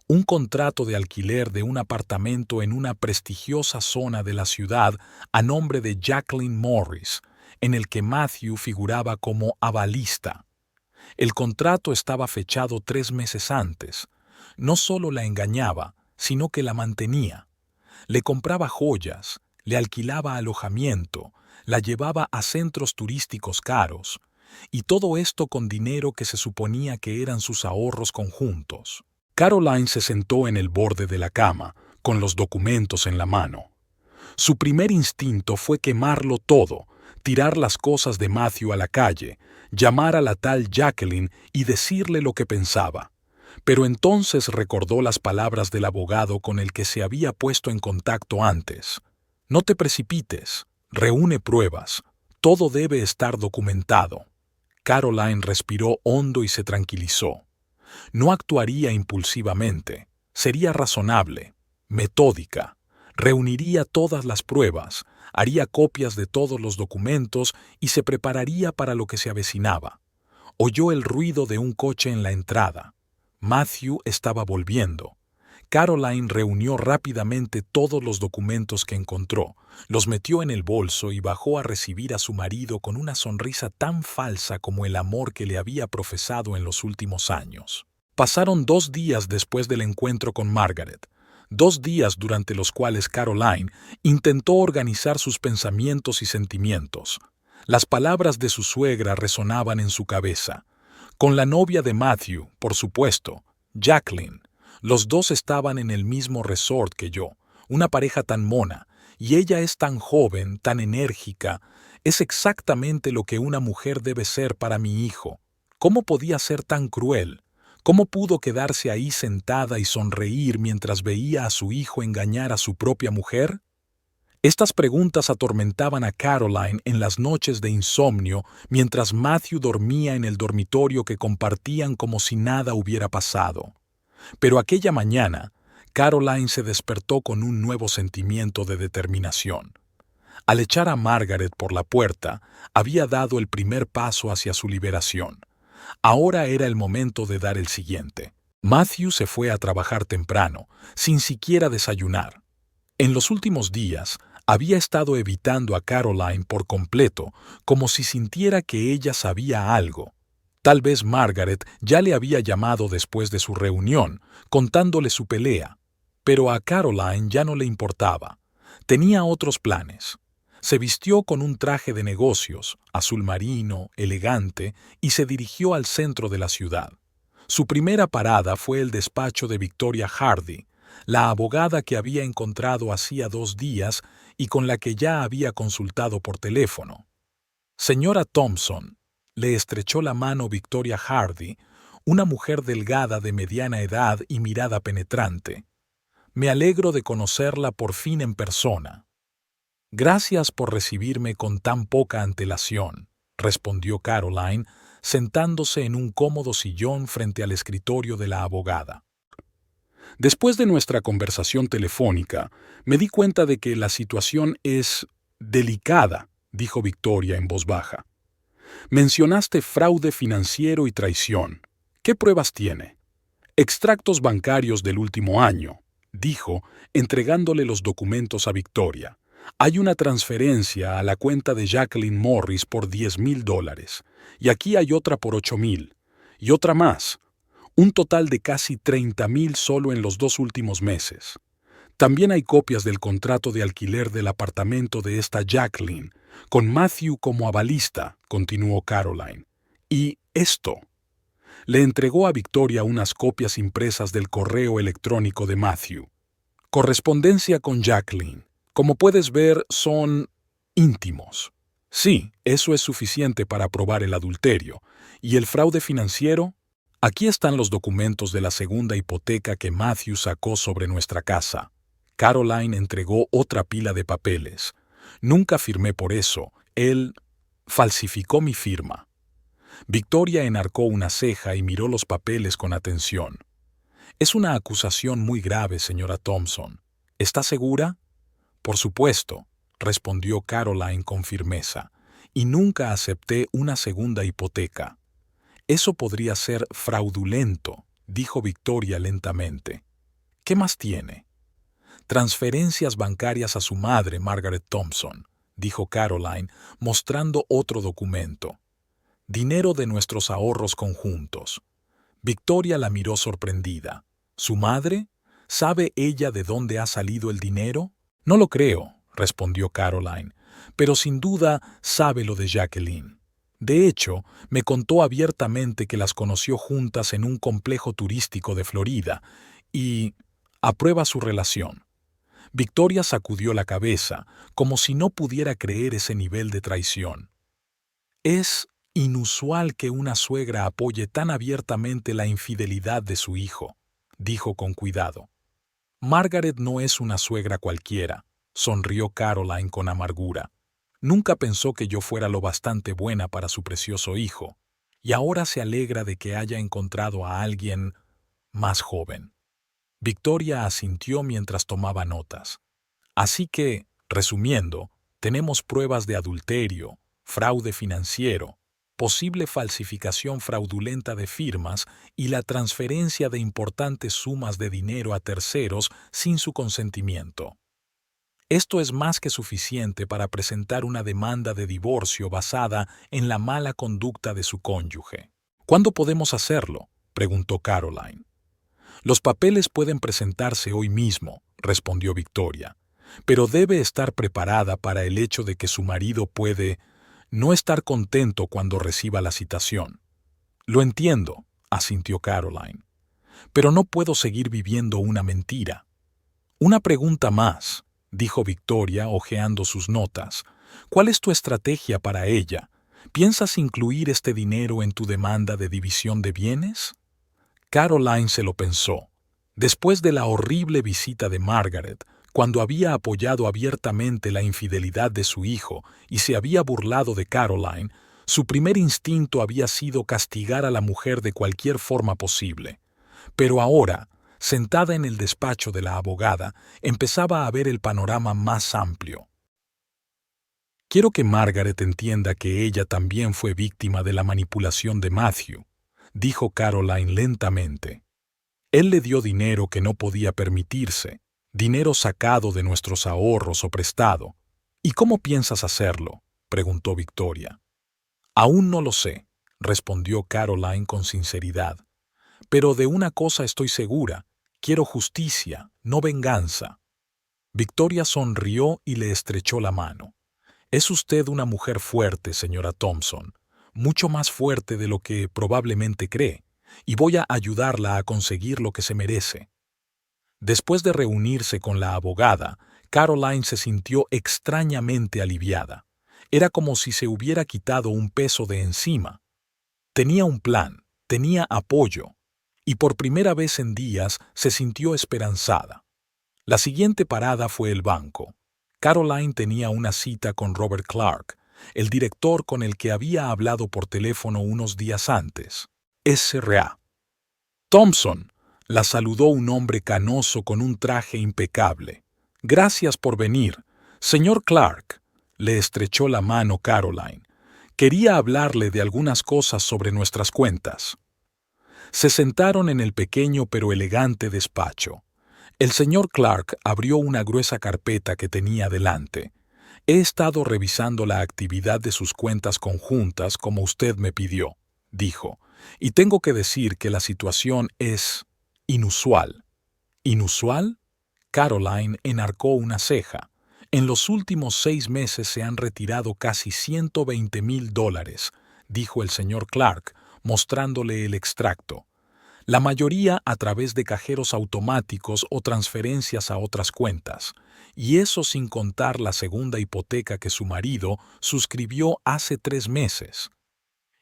S1: Un contrato de alquiler de un apartamento en una prestigiosa zona de la ciudad a nombre de Jacqueline Morris, en el que Matthew figuraba como avalista. El contrato estaba fechado 3 meses antes. No solo la engañaba, sino que la mantenía. Le compraba joyas, le alquilaba alojamiento, la llevaba a centros turísticos caros, y todo esto con dinero que se suponía que eran sus ahorros conjuntos. Caroline se sentó en el borde de la cama, con los documentos en la mano. Su primer instinto fue quemarlo todo, tirar las cosas de Matthew a la calle, llamar a la tal Jacqueline y decirle lo que pensaba. Pero entonces recordó las palabras del abogado con el que se había puesto en contacto antes. No te precipites, reúne pruebas, todo debe estar documentado. Caroline respiró hondo y se tranquilizó. No actuaría impulsivamente, sería razonable, metódica, reuniría todas las pruebas, haría copias de todos los documentos y se prepararía para lo que se avecinaba. Oyó el ruido de un coche en la entrada. Matthew estaba volviendo. Caroline reunió rápidamente todos los documentos que encontró, los metió en el bolso y bajó a recibir a su marido con una sonrisa tan falsa como el amor que le había profesado en los últimos años. Pasaron 2 días después del encuentro con Margaret, 2 días durante los cuales Caroline intentó organizar sus pensamientos y sentimientos. Las palabras de su suegra resonaban en su cabeza. Con la novia de Matthew, por supuesto, Jacqueline. Los dos estaban en el mismo resort que yo, una pareja tan mona, y ella es tan joven, tan enérgica. Es exactamente lo que una mujer debe ser para mi hijo. ¿Cómo podía ser tan cruel? ¿Cómo pudo quedarse ahí sentada y sonreír mientras veía a su hijo engañar a su propia mujer? Estas preguntas atormentaban a Caroline en las noches de insomnio mientras Matthew dormía en el dormitorio que compartían como si nada hubiera pasado. Pero aquella mañana, Caroline se despertó con un nuevo sentimiento de determinación. Al echar a Margaret por la puerta, había dado el primer paso hacia su liberación. Ahora era el momento de dar el siguiente. Matthew se fue a trabajar temprano, sin siquiera desayunar. En los últimos días, había estado evitando a Caroline por completo, como si sintiera que ella sabía algo. Tal vez Margaret ya le había llamado después de su reunión, contándole su pelea, pero a Caroline ya no le importaba. Tenía otros planes. Se vistió con un traje de negocios, azul marino, elegante, y se dirigió al centro de la ciudad. Su primera parada fue el despacho de Victoria Hardy, la abogada que había encontrado hacía 2 días y con la que ya había consultado por teléfono. Señora Thompson, le estrechó la mano Victoria Hardy, una mujer delgada de mediana edad y mirada penetrante. Me alegro de conocerla por fin en persona. Gracias por recibirme con tan poca antelación, respondió Caroline, sentándose en un cómodo sillón frente al escritorio de la abogada. Después de nuestra conversación telefónica, me di cuenta de que la situación es delicada,
S2: dijo Victoria en voz baja. Mencionaste fraude financiero y traición. ¿Qué pruebas tiene? Extractos bancarios del último año, dijo, entregándole los documentos a Victoria. Hay una transferencia a la cuenta de Jacqueline Morris por $10,000, y aquí hay otra por $8,000, y otra más. Un total de casi $30,000 solo en los 2 últimos meses. También hay copias del contrato de alquiler del apartamento de esta Jacqueline, con Matthew como avalista, continuó Caroline. Y esto. Le entregó a Victoria unas copias impresas del correo electrónico de Matthew. Correspondencia con Jacqueline. Como puedes ver, son íntimos. Sí, eso es suficiente para probar el adulterio. ¿Y el fraude financiero? Aquí están los documentos de la segunda hipoteca que Matthew sacó sobre nuestra casa. Caroline entregó otra pila de papeles. Nunca firmé por eso. Él falsificó mi firma. Victoria enarcó una ceja y miró los papeles con atención. Es una acusación muy grave, señora Thompson. ¿Está segura? Por supuesto, respondió Caroline con firmeza, y nunca acepté una segunda hipoteca. Eso podría ser fraudulento, dijo Victoria lentamente. ¿Qué más tiene? Transferencias bancarias a su madre, Margaret Thompson, dijo Caroline, mostrando otro documento. Dinero de nuestros ahorros conjuntos. Victoria la miró sorprendida. ¿Su madre? ¿Sabe ella de dónde ha salido el dinero? No lo creo, respondió Caroline, pero sin duda sabe lo de Jacqueline. De hecho, me contó abiertamente que las conoció juntas en un complejo turístico de Florida y aprueba su relación. Victoria sacudió la cabeza, como si no pudiera creer ese nivel de traición. Es inusual que una suegra apoye tan abiertamente la infidelidad de su hijo, dijo con cuidado. Margaret no es una suegra cualquiera, sonrió Caroline con amargura. Nunca pensó que yo fuera lo bastante buena para su precioso hijo, y ahora se alegra de que haya encontrado a alguien más joven. Victoria asintió mientras tomaba notas. Así que, resumiendo, tenemos pruebas de adulterio, fraude financiero, posible falsificación fraudulenta de firmas y la transferencia de importantes sumas de dinero a terceros sin su consentimiento. Esto es más que suficiente para presentar una demanda de divorcio basada en la mala conducta de su cónyuge. ¿Cuándo podemos hacerlo?, preguntó Caroline. Los papeles pueden presentarse hoy mismo, respondió Victoria, pero debe estar preparada para el hecho de que su marido puede no estar contento cuando reciba la citación. Lo entiendo, asintió Caroline, pero no puedo seguir viviendo una mentira. Una pregunta más, dijo Victoria hojeando sus notas. ¿Cuál es tu estrategia para ella? ¿Piensas incluir este dinero en tu demanda de división de bienes? Caroline se lo pensó. Después de la horrible visita de Margaret, cuando había apoyado abiertamente la infidelidad de su hijo y se había burlado de Caroline, su primer instinto había sido castigar a la mujer de cualquier forma posible. Pero ahora, sentada en el despacho de la abogada, empezaba a ver el panorama más amplio. Quiero que Margaret entienda que ella también fue víctima de la manipulación de Matthew, dijo Caroline lentamente. Él le dio dinero que no podía permitirse, dinero sacado de nuestros ahorros o prestado. ¿Y cómo piensas hacerlo?, preguntó Victoria. Aún no lo sé, respondió Caroline con sinceridad. Pero de una cosa estoy segura, quiero justicia, no venganza. Victoria sonrió y le estrechó la mano. Es usted una mujer fuerte, señora Thompson, mucho más fuerte de lo que probablemente cree, y voy a ayudarla a conseguir lo que se merece. Después de reunirse con la abogada, Caroline se sintió extrañamente aliviada. Era como si se hubiera quitado un peso de encima. Tenía un plan, tenía apoyo, y por primera vez en días se sintió esperanzada. La siguiente parada fue el banco. Caroline tenía una cita con Robert Clark, el director con el que había hablado por teléfono unos días antes. S.R.A. Thompson, la saludó un hombre canoso con un traje impecable. Gracias por venir. Señor Clark,
S1: Le estrechó la mano Caroline. Quería hablarle de algunas cosas sobre nuestras cuentas. Se sentaron en el pequeño pero elegante despacho. El señor Clark abrió una gruesa carpeta que tenía delante. He estado revisando la actividad de sus cuentas conjuntas como usted me pidió, dijo, y tengo que decir que la situación es inusual. ¿Inusual? Caroline enarcó una ceja. En los últimos 6 meses se han retirado casi $120,000, dijo el señor Clark, mostrándole el extracto. La mayoría a través de cajeros automáticos o transferencias a otras cuentas, y eso sin contar la segunda hipoteca que su marido suscribió hace 3 meses.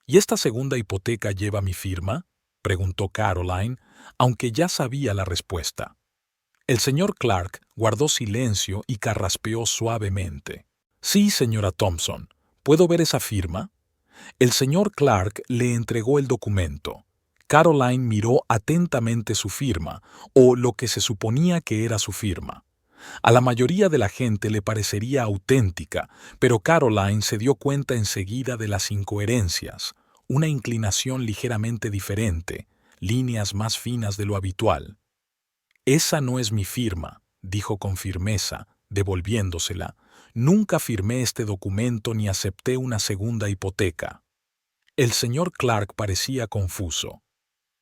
S1: ¿Y esta segunda hipoteca lleva mi firma?, preguntó Caroline, aunque ya sabía la respuesta. El señor Clark guardó silencio y carraspeó suavemente. Sí, señora Thompson, ¿puedo ver esa firma? El señor Clark le entregó el documento. Caroline miró atentamente su firma, o lo que se suponía que era su firma. A la mayoría de la gente le parecería auténtica, pero Caroline se dio cuenta enseguida de las incoherencias, una inclinación ligeramente diferente, líneas más finas de lo habitual. «Esa no es mi firma», dijo con firmeza, devolviéndosela. «Nunca firmé este documento ni acepté una segunda hipoteca». El señor Clark parecía confuso.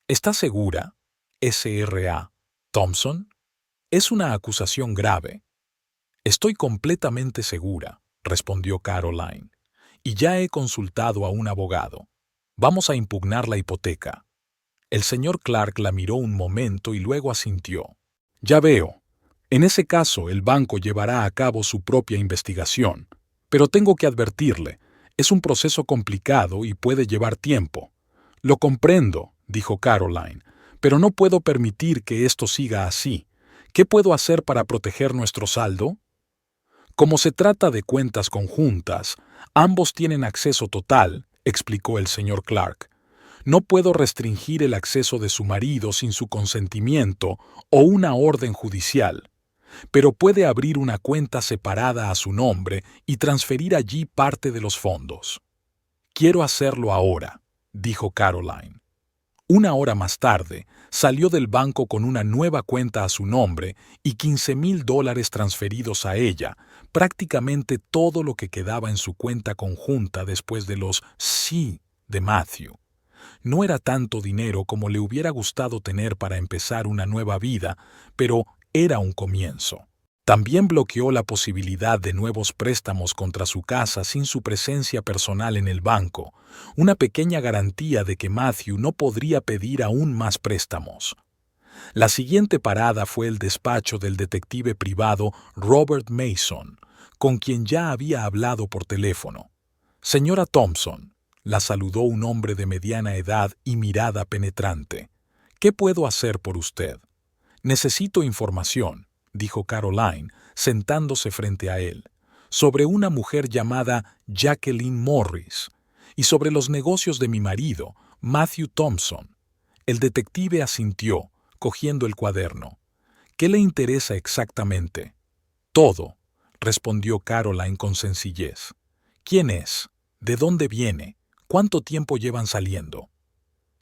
S1: «¿Está segura, S.R.A. Thompson? Es una acusación grave». «Estoy completamente segura», respondió Caroline, «y ya he consultado a un abogado. Vamos a impugnar la hipoteca». El señor Clark la miró un momento y luego asintió. «Ya veo. En ese caso, el banco llevará a cabo su propia investigación. Pero tengo que advertirle, es un proceso complicado y puede llevar tiempo». «Lo comprendo», dijo Caroline, «pero no puedo permitir que esto siga así. ¿Qué puedo hacer para proteger nuestro saldo?» «Como se trata de cuentas conjuntas, ambos tienen acceso total», explicó el señor Clark. «No puedo restringir el acceso de su marido sin su consentimiento o una orden judicial, pero puede abrir una cuenta separada a su nombre y transferir allí parte de los fondos». «Quiero hacerlo ahora», dijo Caroline. 1 hora más tarde, salió del banco con una nueva cuenta a su nombre y $15,000 transferidos a ella, prácticamente todo lo que quedaba en su cuenta conjunta después de los sí de Matthew. No era tanto dinero como le hubiera gustado tener para empezar una nueva vida, pero era un comienzo. También bloqueó la posibilidad de nuevos préstamos contra su casa sin su presencia personal en el banco, una pequeña garantía de que Matthew no podría pedir aún más préstamos. La siguiente parada fue el despacho del detective privado Robert Mason, con quien ya había hablado por teléfono. «Señora Thompson», la saludó un hombre de mediana edad y mirada penetrante. «¿Qué puedo hacer por usted?» «Necesito información», dijo Caroline, sentándose frente a él, «sobre una mujer llamada Jacqueline Morris y sobre los negocios de mi marido, Matthew Thompson». El detective asintió, cogiendo el cuaderno. «¿Qué le interesa exactamente?» «Todo», respondió Caroline con sencillez. «¿Quién es? ¿De dónde viene? ¿Cuánto tiempo llevan saliendo?»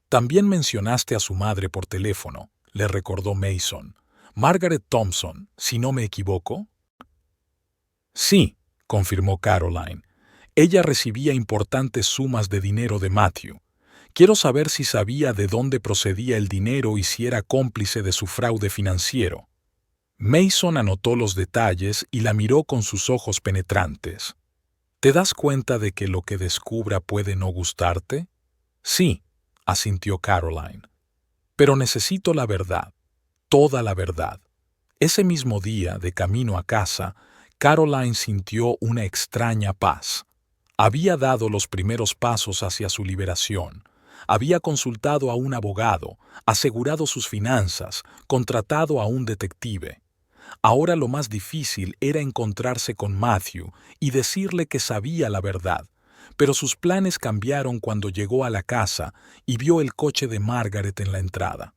S1: «También mencionaste a su madre por teléfono», le recordó Mason. «Margaret Thompson, si no me equivoco». «Sí», confirmó Caroline. «Ella recibía importantes sumas de dinero de Matthew. Quiero saber si sabía de dónde procedía el dinero y si era cómplice de su fraude financiero». Mason anotó los detalles y la miró con sus ojos penetrantes. «¿Te das cuenta de que lo que descubra puede no gustarte?» «Sí», asintió Caroline. «Pero necesito la verdad. Toda la verdad». Ese mismo día, de camino a casa, Caroline sintió una extraña paz. Había dado los primeros pasos hacia su liberación. Había consultado a un abogado, asegurado sus finanzas, contratado a un detective. Ahora lo más difícil era encontrarse con Matthew y decirle que sabía la verdad, pero sus planes cambiaron cuando llegó a la casa y vio el coche de Margaret en la entrada.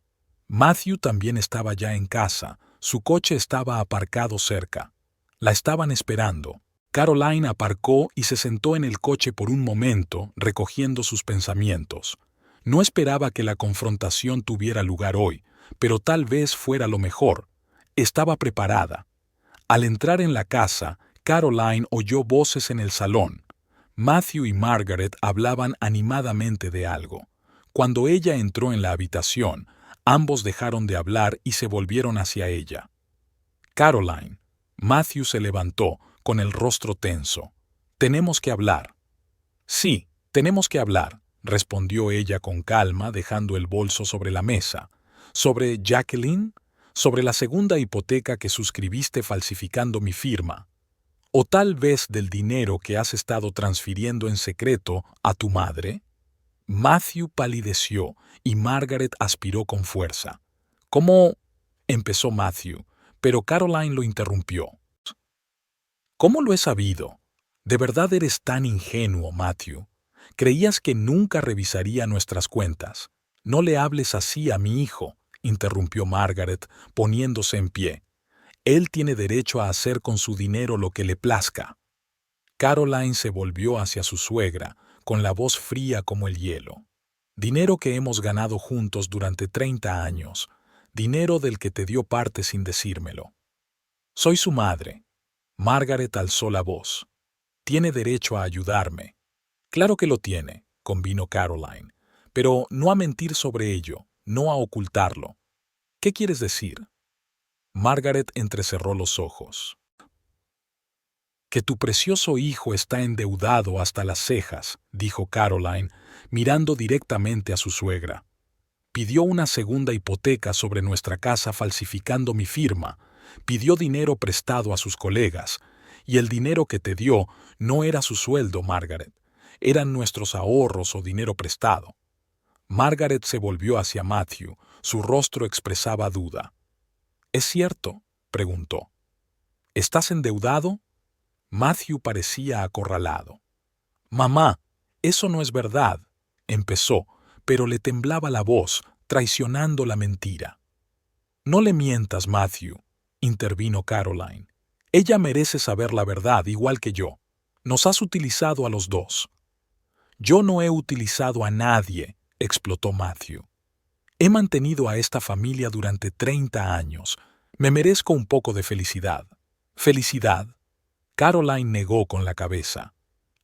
S1: Matthew también estaba ya en casa, su coche estaba aparcado cerca. La estaban esperando.
S2: Caroline aparcó y se sentó en el coche por un momento, recogiendo sus pensamientos. No esperaba que la confrontación tuviera lugar hoy, pero tal vez fuera lo mejor. Estaba preparada. Al entrar en la casa, Caroline oyó voces en el salón. Matthew y Margaret hablaban animadamente de algo. Cuando ella entró en la habitación, ambos dejaron de hablar y se volvieron hacia ella. Caroline. Matthew se levantó, con el rostro tenso. «Tenemos que hablar». «Sí, tenemos que hablar», respondió ella con calma, dejando el bolso sobre la mesa. «¿Sobre Jacqueline? ¿Sobre la segunda hipoteca que suscribiste falsificando mi firma? ¿O tal vez del dinero que has estado transfiriendo en secreto a tu madre?» Matthew palideció y Margaret aspiró con fuerza. «¿Cómo?» empezó Matthew, pero Caroline lo interrumpió. «¿Cómo lo he sabido? ¿De verdad eres tan ingenuo, Matthew? Creías que nunca revisaría nuestras cuentas. No le hables así a mi hijo», interrumpió Margaret, poniéndose en pie. «Él tiene derecho a hacer con su dinero lo que le plazca». Caroline se volvió hacia su suegra, con la voz fría como el hielo. «Dinero que hemos ganado juntos durante 30 años. Dinero del que te dio parte sin decírmelo. Soy su madre». Margaret alzó la voz. «Tiene derecho a ayudarme». «Claro que lo tiene», convino Caroline, «pero no a mentir sobre ello, no a ocultarlo». «¿Qué quieres decir?» Margaret entrecerró los ojos. «Que tu precioso hijo está endeudado hasta las cejas», dijo Caroline, mirando directamente a su suegra. «Pidió una segunda hipoteca sobre nuestra casa falsificando mi firma, pidió dinero prestado a sus colegas, y el dinero que te dio no era su sueldo, Margaret, eran nuestros ahorros o dinero prestado». Margaret se volvió hacia Matthew, su rostro expresaba duda. «¿Es cierto?», preguntó. «¿Estás endeudado?». Matthew parecía acorralado. «Mamá, eso no es verdad», empezó, pero le temblaba la voz, traicionando la mentira. «No le mientas, Matthew», intervino Caroline. «Ella merece saber la verdad igual que yo. Nos has utilizado a los dos». «Yo no he utilizado a nadie», explotó Matthew. «He mantenido a esta familia durante 30 años. Me merezco un poco de felicidad». «¿Felicidad?». Caroline negó con la cabeza.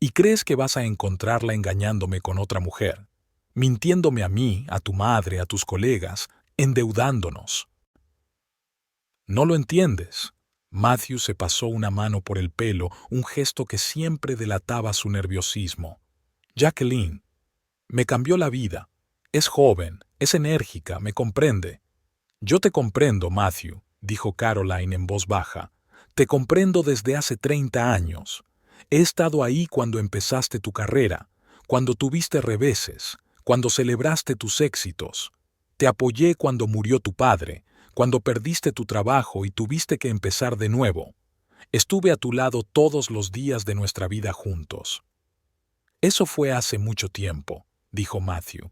S2: «¿Y crees que vas a encontrarla engañándome con otra mujer? Mintiéndome a mí, a tu madre, a tus colegas, endeudándonos». «No lo entiendes». Matthew se pasó una mano por el pelo, un gesto que siempre delataba su nerviosismo. «Jacqueline me cambió la vida. Es joven, es enérgica, me comprende». «Yo te comprendo, Matthew», dijo Caroline en voz baja. «Te comprendo desde hace 30 años. He estado ahí cuando empezaste tu carrera, cuando tuviste reveses, cuando celebraste tus éxitos. Te apoyé cuando murió tu padre, cuando perdiste tu trabajo y tuviste que empezar de nuevo. Estuve a tu lado todos los días de nuestra vida juntos». «Eso fue hace mucho tiempo», dijo Matthew.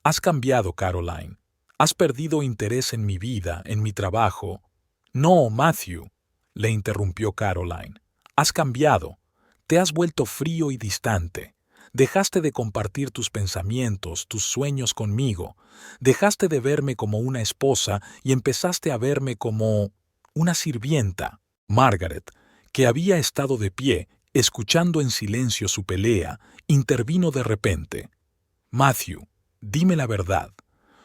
S2: «Has cambiado, Caroline. Has perdido interés en mi vida, en mi trabajo». «No, Matthew», le interrumpió Caroline. «Has cambiado. Te has vuelto frío y distante. Dejaste de compartir tus pensamientos, tus sueños conmigo. Dejaste de verme como una esposa y empezaste a verme como una sirvienta». Margaret, que había estado de pie, escuchando en silencio su pelea, intervino de repente. «Matthew, dime la verdad».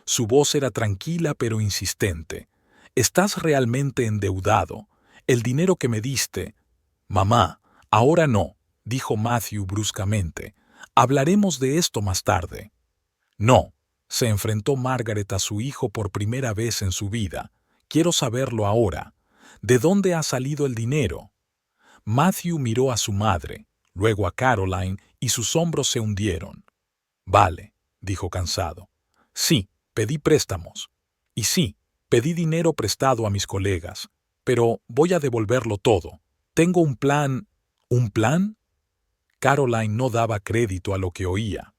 S2: Su voz era tranquila pero insistente. «¿Estás realmente endeudado? El dinero que me diste». «Mamá, ahora no», dijo Matthew bruscamente. «Hablaremos de esto más tarde». «No», se enfrentó Margaret a su hijo por primera vez en su vida. «Quiero saberlo ahora. ¿De dónde ha salido el dinero?». Matthew miró a su madre, luego a Caroline, y sus hombros se hundieron. «Vale», dijo cansado. «Sí, pedí préstamos. Y sí, pedí dinero prestado a mis colegas. Pero voy a devolverlo todo. Tengo un plan». «¿Un plan?». Caroline no daba crédito a lo que oía.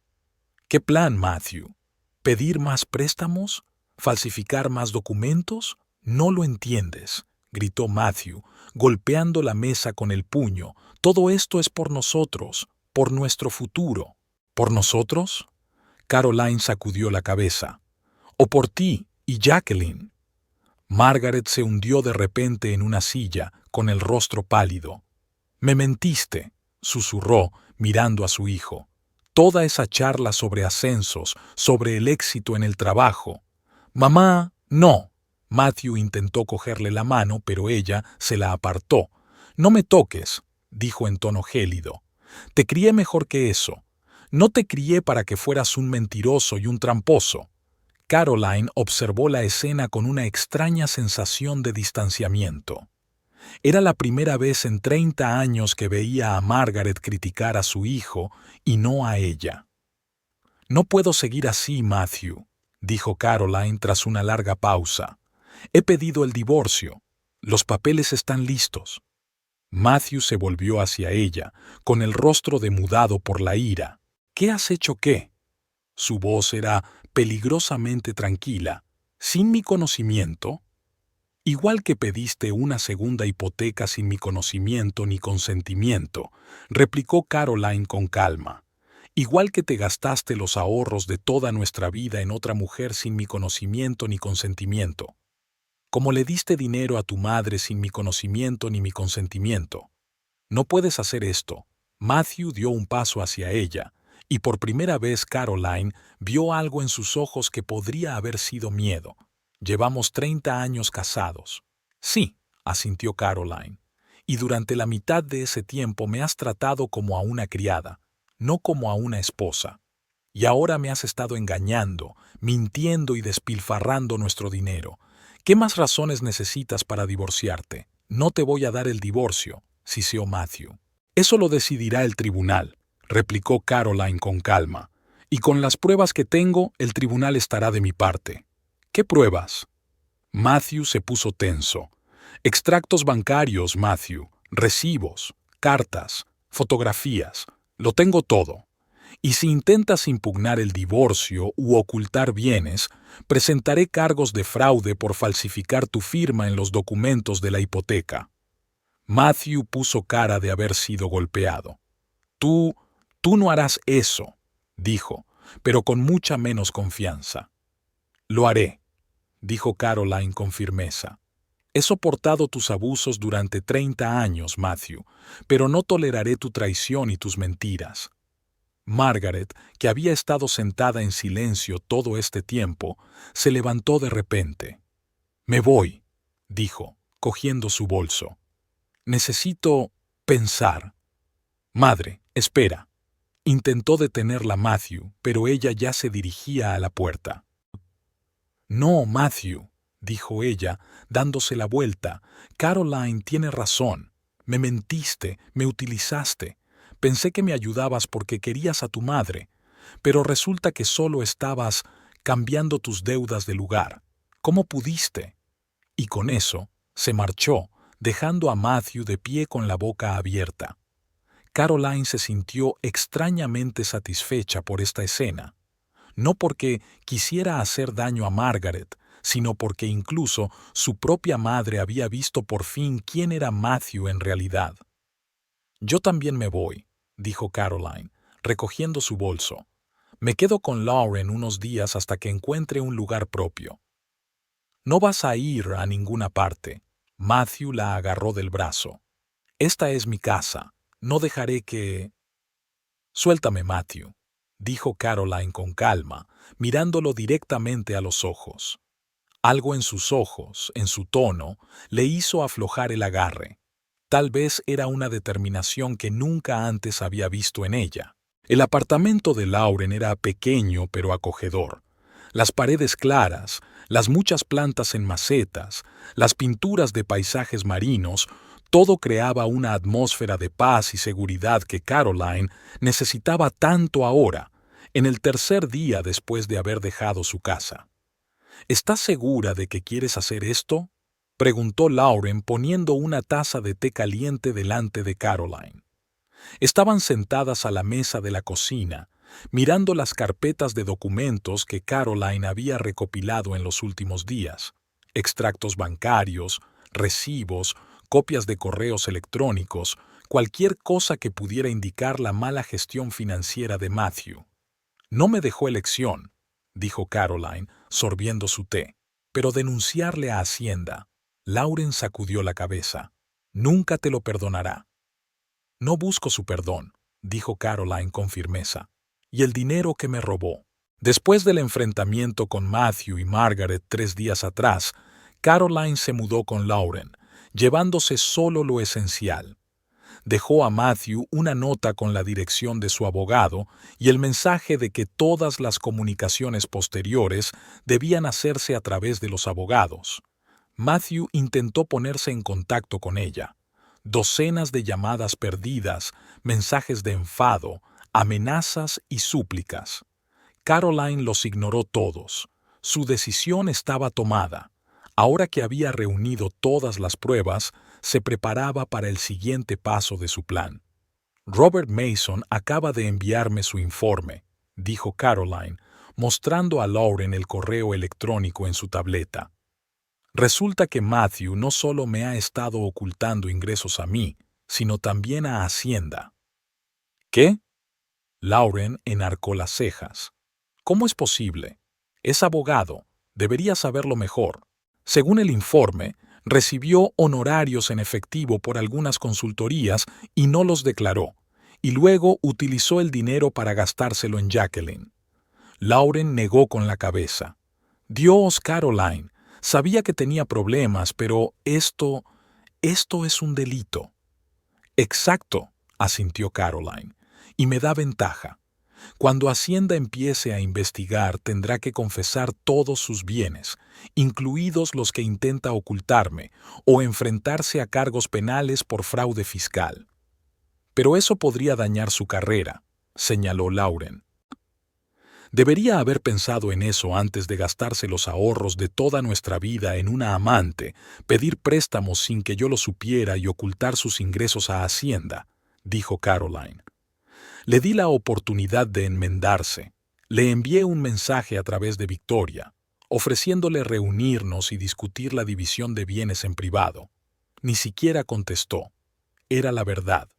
S2: «¿Qué plan, Matthew? ¿Pedir más préstamos? ¿Falsificar más documentos? No lo entiendes.
S1: gritó Matthew, golpeando la mesa con el puño. Todo esto es por nosotros, por nuestro futuro. ¿Por nosotros? Caroline sacudió la cabeza. ¿O por ti y Jacqueline? Margaret se hundió de repente en una silla, con el rostro pálido. «Me mentiste», susurró, mirando a su hijo. «Toda esa charla sobre ascensos, sobre el éxito en el trabajo». «Mamá, no». Matthew intentó cogerle la mano, pero ella se la apartó. «No me toques», dijo en tono gélido. «Te crié mejor que eso. No te crié para que fueras un mentiroso y un tramposo». Caroline observó la escena con una extraña sensación de distanciamiento. Era la primera vez en 30 años que veía a Margaret criticar a su hijo y no a ella. «No puedo seguir así, Matthew», dijo Caroline tras una larga pausa. «He pedido el divorcio. Los papeles están listos». Matthew se volvió hacia ella, con el rostro demudado por la ira. «¿Qué has hecho qué?» Su voz era peligrosamente tranquila. «¿Sin mi conocimiento?» «Igual que pediste una segunda hipoteca sin mi conocimiento ni consentimiento», replicó Caroline con calma. «Igual que te gastaste los ahorros de toda nuestra vida en otra mujer sin mi conocimiento ni consentimiento. Como le diste dinero a tu madre sin mi conocimiento ni mi consentimiento. No puedes hacer esto». Matthew dio un paso hacia ella, y por primera vez Caroline vio algo en sus ojos que podría haber sido miedo. «Llevamos 30 años casados». «Sí», asintió Caroline, «y durante la mitad de ese tiempo me has tratado como a una criada, no como a una esposa. Y ahora me has estado engañando, mintiendo y despilfarrando nuestro dinero. ¿Qué más razones necesitas para divorciarte?» «No te voy a dar el divorcio», siseó Matthew. «Eso lo decidirá el tribunal», replicó Caroline con calma. «Y con las pruebas que tengo, el tribunal estará de mi parte». «¿Qué pruebas?» Matthew se puso tenso. «Extractos bancarios, Matthew, recibos, cartas, fotografías. Lo tengo todo. Y si intentas impugnar el divorcio u ocultar bienes, presentaré cargos de fraude por falsificar tu firma en los documentos de la hipoteca». Matthew puso cara de haber sido golpeado. Tú no harás eso», dijo, pero con mucha menos confianza. «Lo haré», dijo Caroline con firmeza. «He soportado tus abusos durante 30 años, Matthew, pero no toleraré tu traición y tus mentiras». Margaret, que había estado sentada en silencio todo este tiempo, se levantó de repente. «Me voy», dijo, cogiendo su bolso. «Necesito pensar». «Madre, espera». Intentó detenerla Matthew, pero ella ya se dirigía a la puerta. «No, Matthew», dijo ella, dándose la vuelta. «Caroline tiene razón. Me mentiste, me utilizaste. Pensé que me ayudabas porque querías a tu madre, pero resulta que solo estabas cambiando tus deudas de lugar. ¿Cómo pudiste?» Y con eso se marchó, dejando a Matthew de pie con la boca abierta. Caroline se sintió extrañamente satisfecha por esta escena, no porque quisiera hacer daño a Margaret, sino porque incluso su propia madre había visto por fin quién era Matthew en realidad. «Yo también me voy», dijo Caroline, recogiendo su bolso. «Me quedo con Lauren unos días hasta que encuentre un lugar propio». «No vas a ir a ninguna parte». Matthew la agarró del brazo. «Esta es mi casa. No dejaré que...» «Suéltame, Matthew», dijo Caroline con calma, mirándolo directamente a los ojos. Algo en sus ojos, en su tono, le hizo aflojar el agarre. Tal vez era una determinación que nunca antes había visto en ella. El apartamento de Lauren era pequeño pero acogedor. Las paredes claras, las muchas plantas en macetas, las pinturas de paisajes marinos, todo creaba una atmósfera de paz y seguridad que Caroline necesitaba tanto ahora, en el tercer día después de haber dejado su casa. «¿Estás segura de que quieres hacer esto?», preguntó Lauren poniendo una taza de té caliente delante de Caroline. Estaban sentadas a la mesa de la cocina, mirando las carpetas de documentos que Caroline había recopilado en los últimos días, extractos bancarios, recibos, copias de correos electrónicos, cualquier cosa que pudiera indicar la mala gestión financiera de Matthew. No me dejó elección, dijo Caroline, sorbiendo su té, pero denunciarle a Hacienda. Lauren sacudió la cabeza. Nunca te lo perdonará. No busco su perdón, dijo Caroline con firmeza. Y el dinero que me robó. Después del enfrentamiento con Matthew y Margaret 3 días atrás, Caroline se mudó con Lauren, llevándose solo lo esencial. Dejó a Matthew una nota con la dirección de su abogado y el mensaje de que todas las comunicaciones posteriores debían hacerse a través de los abogados. Matthew intentó ponerse en contacto con ella. Docenas de llamadas perdidas, mensajes de enfado, amenazas y súplicas. Caroline los ignoró todos. Su decisión estaba tomada. Ahora que había reunido todas las pruebas, se preparaba para el siguiente paso de su plan. Robert Mason acaba de enviarme su informe, dijo Caroline, mostrando a Lauren el correo electrónico en su tableta. Resulta que Matthew no solo me ha estado ocultando ingresos a mí, sino también a Hacienda. ¿Qué? Lauren enarcó las cejas. ¿Cómo es posible? Es abogado. Debería saberlo mejor. Según el informe, recibió honorarios en efectivo por algunas consultorías y no los declaró, y luego utilizó el dinero para gastárselo en Jacqueline. Lauren negó con la cabeza. Dios, Caroline, sabía que tenía problemas, pero esto es un delito. Exacto, asintió Caroline, y me da ventaja. Cuando Hacienda empiece a investigar, tendrá que confesar todos sus bienes, incluidos los que intenta ocultarme, o enfrentarse a cargos penales por fraude fiscal. Pero eso podría dañar su carrera, señaló Lauren. Debería haber pensado en eso antes de gastarse los ahorros de toda nuestra vida en una amante, pedir préstamos sin que yo lo supiera y ocultar sus ingresos a Hacienda, dijo Caroline. Le di la oportunidad de enmendarse. Le envié un mensaje a través de Victoria, ofreciéndole reunirnos y discutir la división de bienes en privado. Ni siquiera contestó. Era la verdad.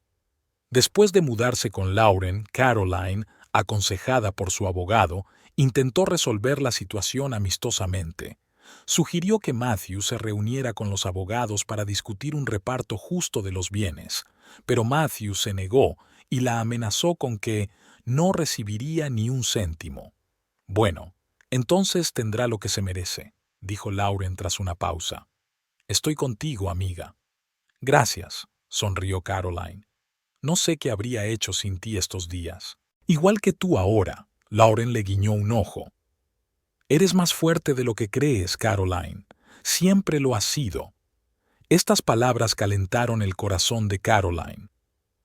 S1: Después de mudarse con Lauren, Caroline, aconsejada por su abogado, intentó resolver la situación amistosamente. Sugirió que Matthew se reuniera con los abogados para discutir un reparto justo de los bienes, pero Matthew se negó y la amenazó con que no recibiría ni un céntimo. Bueno, entonces tendrá lo que se merece, dijo Lauren tras una pausa. Estoy contigo, amiga. Gracias, sonrió Caroline. No sé qué habría hecho sin ti estos días. Igual que tú ahora, Lauren le guiñó un ojo. Eres más fuerte de lo que crees, Caroline. Siempre lo has sido. Estas palabras calentaron el corazón de Caroline.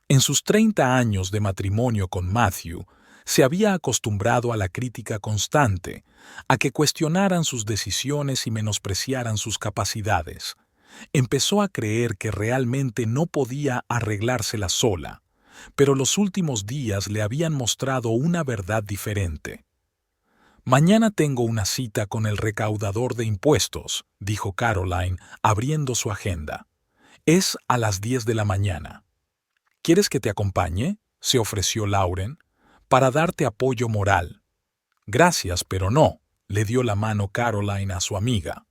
S1: En sus 30 años de matrimonio con Matthew, se había acostumbrado a la crítica constante, a que cuestionaran sus decisiones y menospreciaran sus capacidades. Empezó a creer que realmente no podía arreglársela sola, pero los últimos días le habían mostrado una verdad diferente. Mañana tengo una cita con el recaudador de impuestos, dijo Caroline, abriendo su agenda. Es a las 10 de la mañana. ¿Quieres que te acompañe?, se ofreció Lauren, para darte apoyo moral. Gracias, pero no, le dio la mano Caroline a su amiga.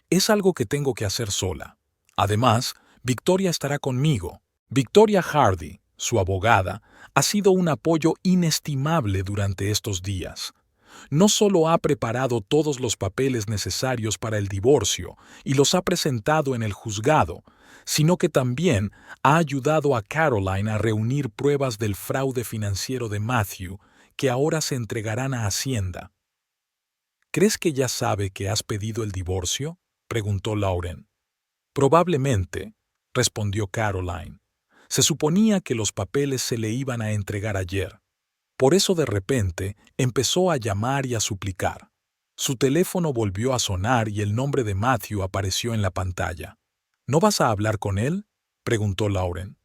S1: Es algo que tengo que hacer sola. Además, Victoria estará conmigo. Victoria Hardy, su abogada, ha sido un apoyo inestimable durante estos días. No solo ha preparado todos los papeles necesarios para el divorcio y los ha presentado en el juzgado, sino que también ha ayudado a Caroline a reunir pruebas del fraude financiero de Matthew, que ahora se entregarán a Hacienda. ¿Crees que ya sabe que has pedido el divorcio?, preguntó Lauren. Probablemente, respondió Caroline. Se suponía que los papeles se le iban a entregar ayer. Por eso de repente empezó a llamar y a suplicar. Su teléfono volvió a sonar y el nombre de Matthew apareció en la pantalla. ¿No vas a hablar con él?, preguntó Lauren.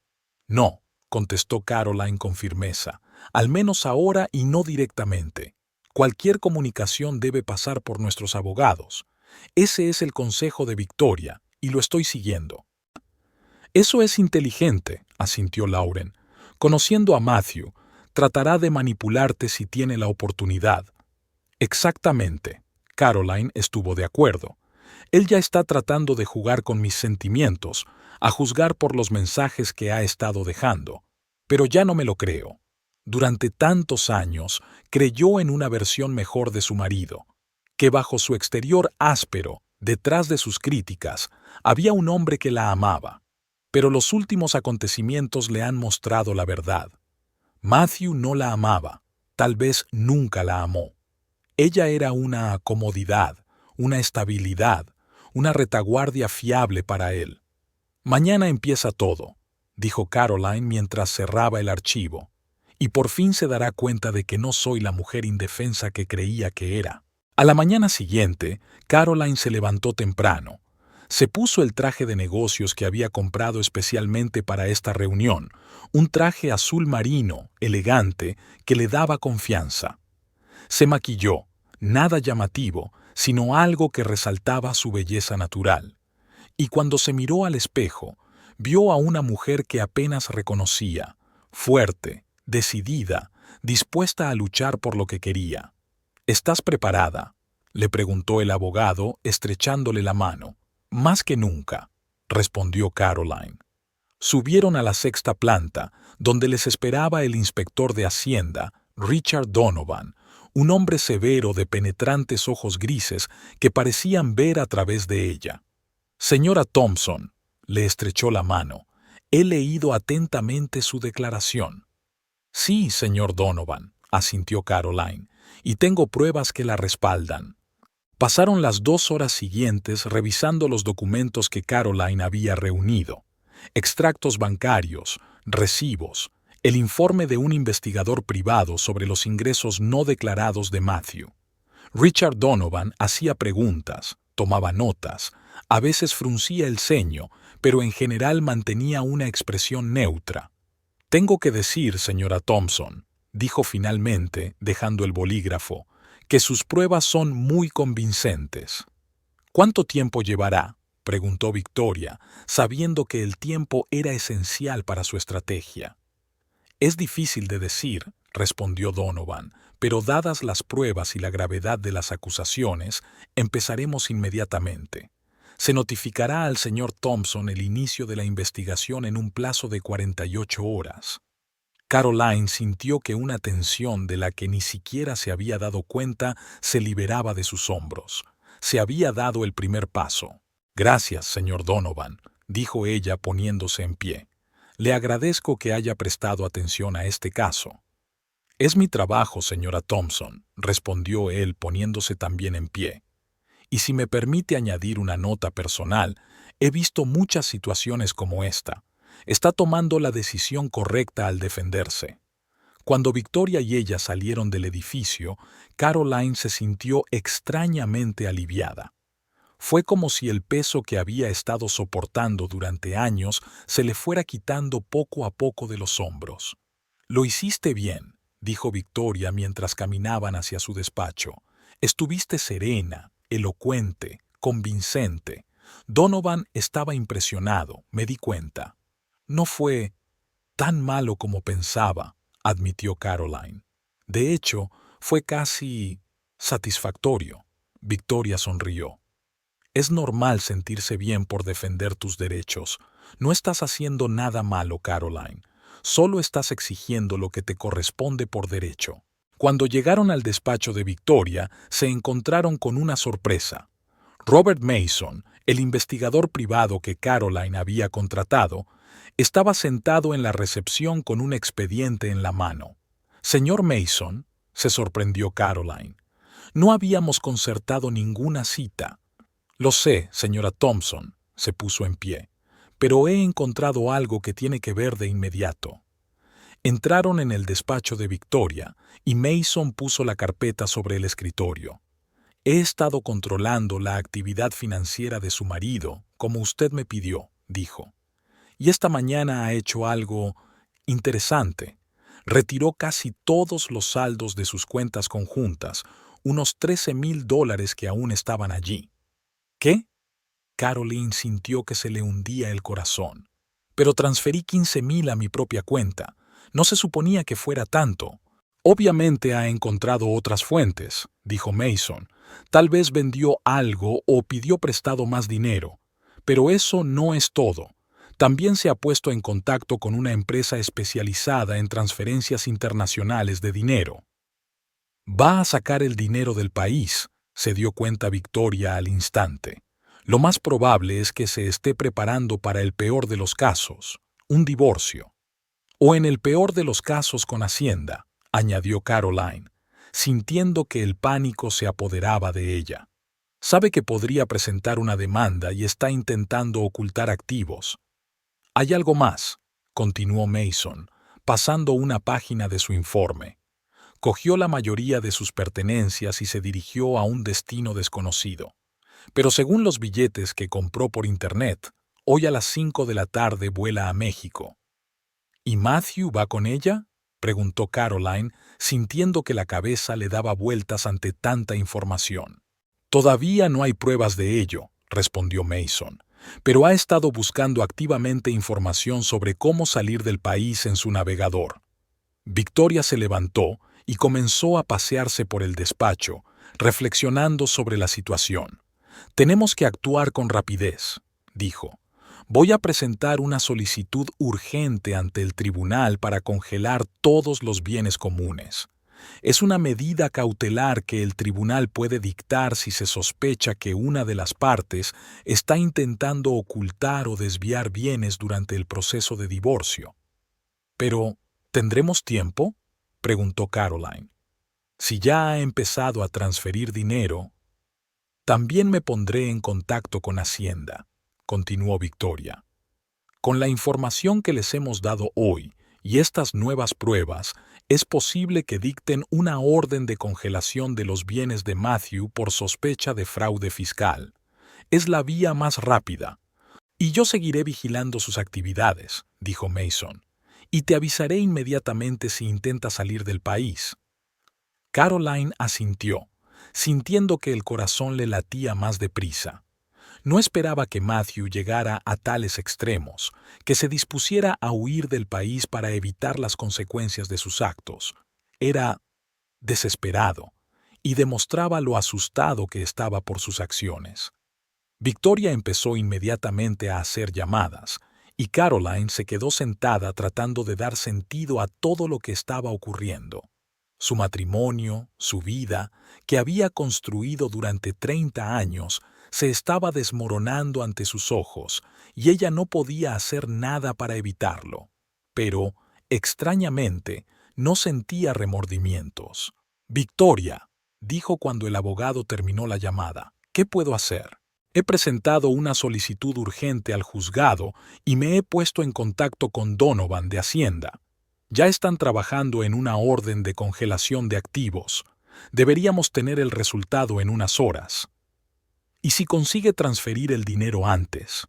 S1: No, contestó Caroline con firmeza, al menos ahora y no directamente. Cualquier comunicación debe pasar por nuestros abogados. Ese es el consejo de Victoria, y lo estoy siguiendo. Eso es inteligente, asintió Lauren. Conociendo a Matthew, tratará de manipularte si tiene la oportunidad. Exactamente. Caroline estuvo de acuerdo. Él ya está tratando de jugar con mis sentimientos, a juzgar por los mensajes que ha estado dejando. Pero ya no me lo creo. Durante tantos años creyó en una versión mejor de su marido, que bajo su exterior áspero, detrás de sus críticas, había un hombre que la amaba. Pero los últimos acontecimientos le han mostrado la verdad. Matthew no la amaba, tal vez nunca la amó. Ella era una comodidad, una estabilidad, una retaguardia fiable para él. Mañana empieza todo, dijo Caroline mientras cerraba el archivo, y por fin se dará cuenta de que no soy la mujer indefensa que creía que era. A la mañana siguiente, Caroline se levantó temprano. Se puso el traje de negocios que había comprado especialmente para esta reunión, un traje azul marino, elegante, que le daba confianza. Se maquilló, nada llamativo, sino algo que resaltaba su belleza natural. Y cuando se miró al espejo, vio a una mujer que apenas reconocía, fuerte, decidida, dispuesta a luchar por lo que quería. ¿Estás preparada?, le preguntó el abogado, estrechándole la mano. Más que nunca, respondió Caroline. Subieron a la sexta planta, donde les esperaba el inspector de Hacienda, Richard Donovan, un hombre severo de penetrantes ojos grises que parecían ver a través de ella. Señora Thompson, le estrechó la mano, he leído atentamente su declaración. Sí, señor Donovan, asintió Caroline, y tengo pruebas que la respaldan. Pasaron las 2 horas siguientes revisando los documentos que Caroline había reunido. Extractos bancarios, recibos, el informe de un investigador privado sobre los ingresos no declarados de Matthew. Richard Donovan hacía preguntas, tomaba notas, a veces fruncía el ceño, pero en general mantenía una expresión neutra. Tengo que decir, señora Thompson, dijo finalmente, dejando el bolígrafo, que sus pruebas son muy convincentes. ¿Cuánto tiempo llevará?, preguntó Victoria, sabiendo que el tiempo era esencial para su estrategia. Es difícil de decir, respondió Donovan, pero dadas las pruebas y la gravedad de las acusaciones, empezaremos inmediatamente. Se notificará al señor Thompson el inicio de la investigación en un plazo de 48 horas. Caroline sintió que una tensión de la que ni siquiera se había dado cuenta se liberaba de sus hombros. Se había dado el primer paso. Gracias, señor Donovan, dijo ella poniéndose en pie. Le agradezco que haya prestado atención a este caso. Es mi trabajo, señora Thompson, respondió él poniéndose también en pie. Y si me permite añadir una nota personal, he visto muchas situaciones como esta. Está tomando la decisión correcta al defenderse. Cuando Victoria y ella salieron del edificio, Caroline se sintió extrañamente aliviada. Fue como si el peso que había estado soportando durante años se le fuera quitando poco a poco de los hombros. Lo hiciste bien, dijo Victoria mientras caminaban hacia su despacho. Estuviste serena, elocuente, convincente. Donovan estaba impresionado, me di cuenta. No fue tan malo como pensaba, admitió Caroline. De hecho, fue casi satisfactorio. Victoria sonrió. Es normal sentirse bien por defender tus derechos. No estás haciendo nada malo, Caroline. Solo estás exigiendo lo que te corresponde por derecho. Cuando llegaron al despacho de Victoria, se encontraron con una sorpresa. Robert Mason, el investigador privado que Caroline había contratado, estaba sentado en la recepción con un expediente en la mano. Señor Mason, se sorprendió Caroline. No habíamos concertado ninguna cita. Lo sé, señora Thompson, se puso en pie, pero he encontrado algo que tiene que ver de inmediato. Entraron en el despacho de Victoria y Mason puso la carpeta sobre el escritorio. He estado controlando la actividad financiera de su marido, como usted me pidió, dijo. Y esta mañana ha hecho algo interesante. Retiró casi todos los saldos de sus cuentas conjuntas, unos $13,000 que aún estaban allí. ¿Qué? Caroline sintió que se le hundía el corazón. Pero transferí 15,000 a mi propia cuenta. No se suponía que fuera tanto. Obviamente ha encontrado otras fuentes, dijo Mason. Tal vez vendió algo o pidió prestado más dinero. Pero eso no es todo. También se ha puesto en contacto con una empresa especializada en transferencias internacionales de dinero. Va a sacar el dinero del país, se dio cuenta Victoria al instante. Lo más probable es que se esté preparando para el peor de los casos, un divorcio. O en el peor de los casos con Hacienda, añadió Caroline, sintiendo que el pánico se apoderaba de ella. Sabe que podría presentar una demanda y está intentando ocultar activos. Hay algo más, continuó Mason, pasando una página de su informe. Cogió la mayoría de sus pertenencias y se dirigió a un destino desconocido. Pero según los billetes que compró por Internet, hoy a las 5 de la tarde vuela a México. ¿Y Matthew va con ella?, preguntó Caroline, sintiendo que la cabeza le daba vueltas ante tanta información. Todavía no hay pruebas de ello, respondió Mason, pero ha estado buscando activamente información sobre cómo salir del país en su navegador. Victoria se levantó y comenzó a pasearse por el despacho, reflexionando sobre la situación. Tenemos que actuar con rapidez, dijo. Voy a presentar una solicitud urgente ante el tribunal para congelar todos los bienes comunes. Es una medida cautelar que el tribunal puede dictar si se sospecha que una de las partes está intentando ocultar o desviar bienes durante el proceso de divorcio. Pero, ¿tendremos tiempo?, preguntó Caroline. Si ya ha empezado a transferir dinero, también me pondré en contacto con Hacienda, continuó Victoria. Con la información que les hemos dado hoy y estas nuevas pruebas, es posible que dicten una orden de congelación de los bienes de Matthew por sospecha de fraude fiscal. Es la vía más rápida. Y yo seguiré vigilando sus actividades, dijo Mason, y te avisaré inmediatamente si intenta salir del país. Caroline asintió, sintiendo que el corazón le latía más deprisa. No esperaba que Matthew llegara a tales extremos, que se dispusiera a huir del país para evitar las consecuencias de sus actos. Era desesperado y demostraba lo asustado que estaba por sus acciones. Victoria empezó inmediatamente a hacer llamadas, y Caroline se quedó sentada tratando de dar sentido a todo lo que estaba ocurriendo. Su matrimonio, su vida, que había construido durante 30 años, se estaba desmoronando ante sus ojos, y ella no podía hacer nada para evitarlo. Pero, extrañamente, no sentía remordimientos. «Victoria», dijo cuando el abogado terminó la llamada, «¿qué puedo hacer? He presentado una solicitud urgente al juzgado y me he puesto en contacto con Donovan de Hacienda. Ya están trabajando en una orden de congelación de activos. Deberíamos tener el resultado en unas horas. ¿Y si consigue transferir el dinero antes?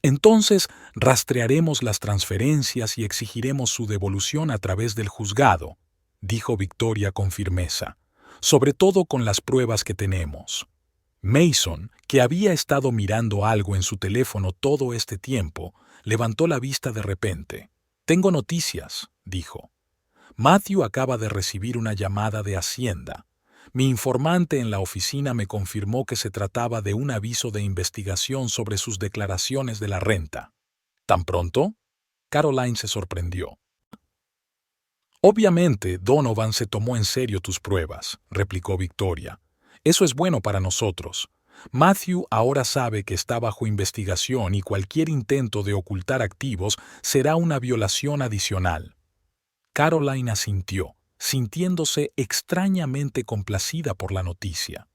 S1: Entonces rastrearemos las transferencias y exigiremos su devolución a través del juzgado», dijo Victoria con firmeza, «sobre todo con las pruebas que tenemos». Mason, que había estado mirando algo en su teléfono todo este tiempo, levantó la vista de repente. «Tengo noticias», dijo. «Matthew acaba de recibir una llamada de Hacienda. Mi informante en la oficina me confirmó que se trataba de un aviso de investigación sobre sus declaraciones de la renta». «¿Tan pronto?», Caroline se sorprendió. «Obviamente, Donovan se tomó en serio tus pruebas», replicó Victoria. «Eso es bueno para nosotros. Matthew ahora sabe que está bajo investigación y cualquier intento de ocultar activos será una violación adicional». Caroline asintió, sintiéndose extrañamente complacida por la noticia.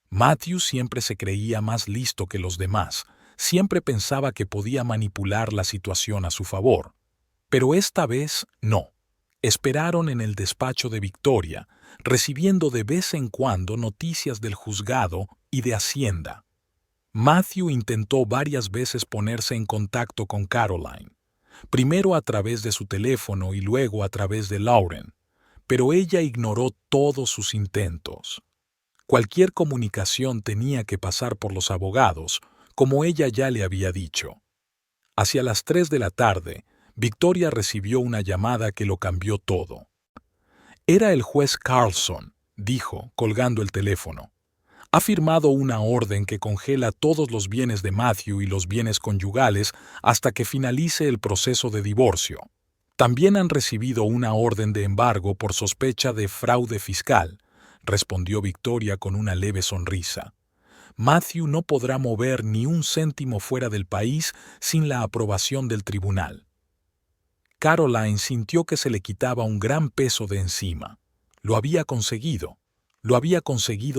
S1: Matthew siempre se creía más listo que los demás, siempre pensaba que podía manipular la situación a su favor. Pero esta vez no. Esperaron en el despacho de Victoria, recibiendo de vez en cuando noticias del juzgado y de Hacienda. Matthew intentó varias veces ponerse en contacto con Caroline, primero a través de su teléfono y luego a través de Lauren, pero ella ignoró todos sus intentos. Cualquier comunicación tenía que pasar por los abogados, como ella ya le había dicho. Hacia las 3 de la tarde, Victoria recibió una llamada que lo cambió todo. Era el juez Carlson, dijo, colgando el teléfono. Ha firmado una orden que congela todos los bienes de Matthew y los bienes conyugales hasta que finalice el proceso de divorcio. También han recibido una orden de embargo por sospecha de fraude fiscal, respondió Victoria con una leve sonrisa. Matthew no podrá mover ni un céntimo fuera del país sin la aprobación del tribunal. Caroline sintió que se le quitaba un gran peso de encima. Lo había conseguido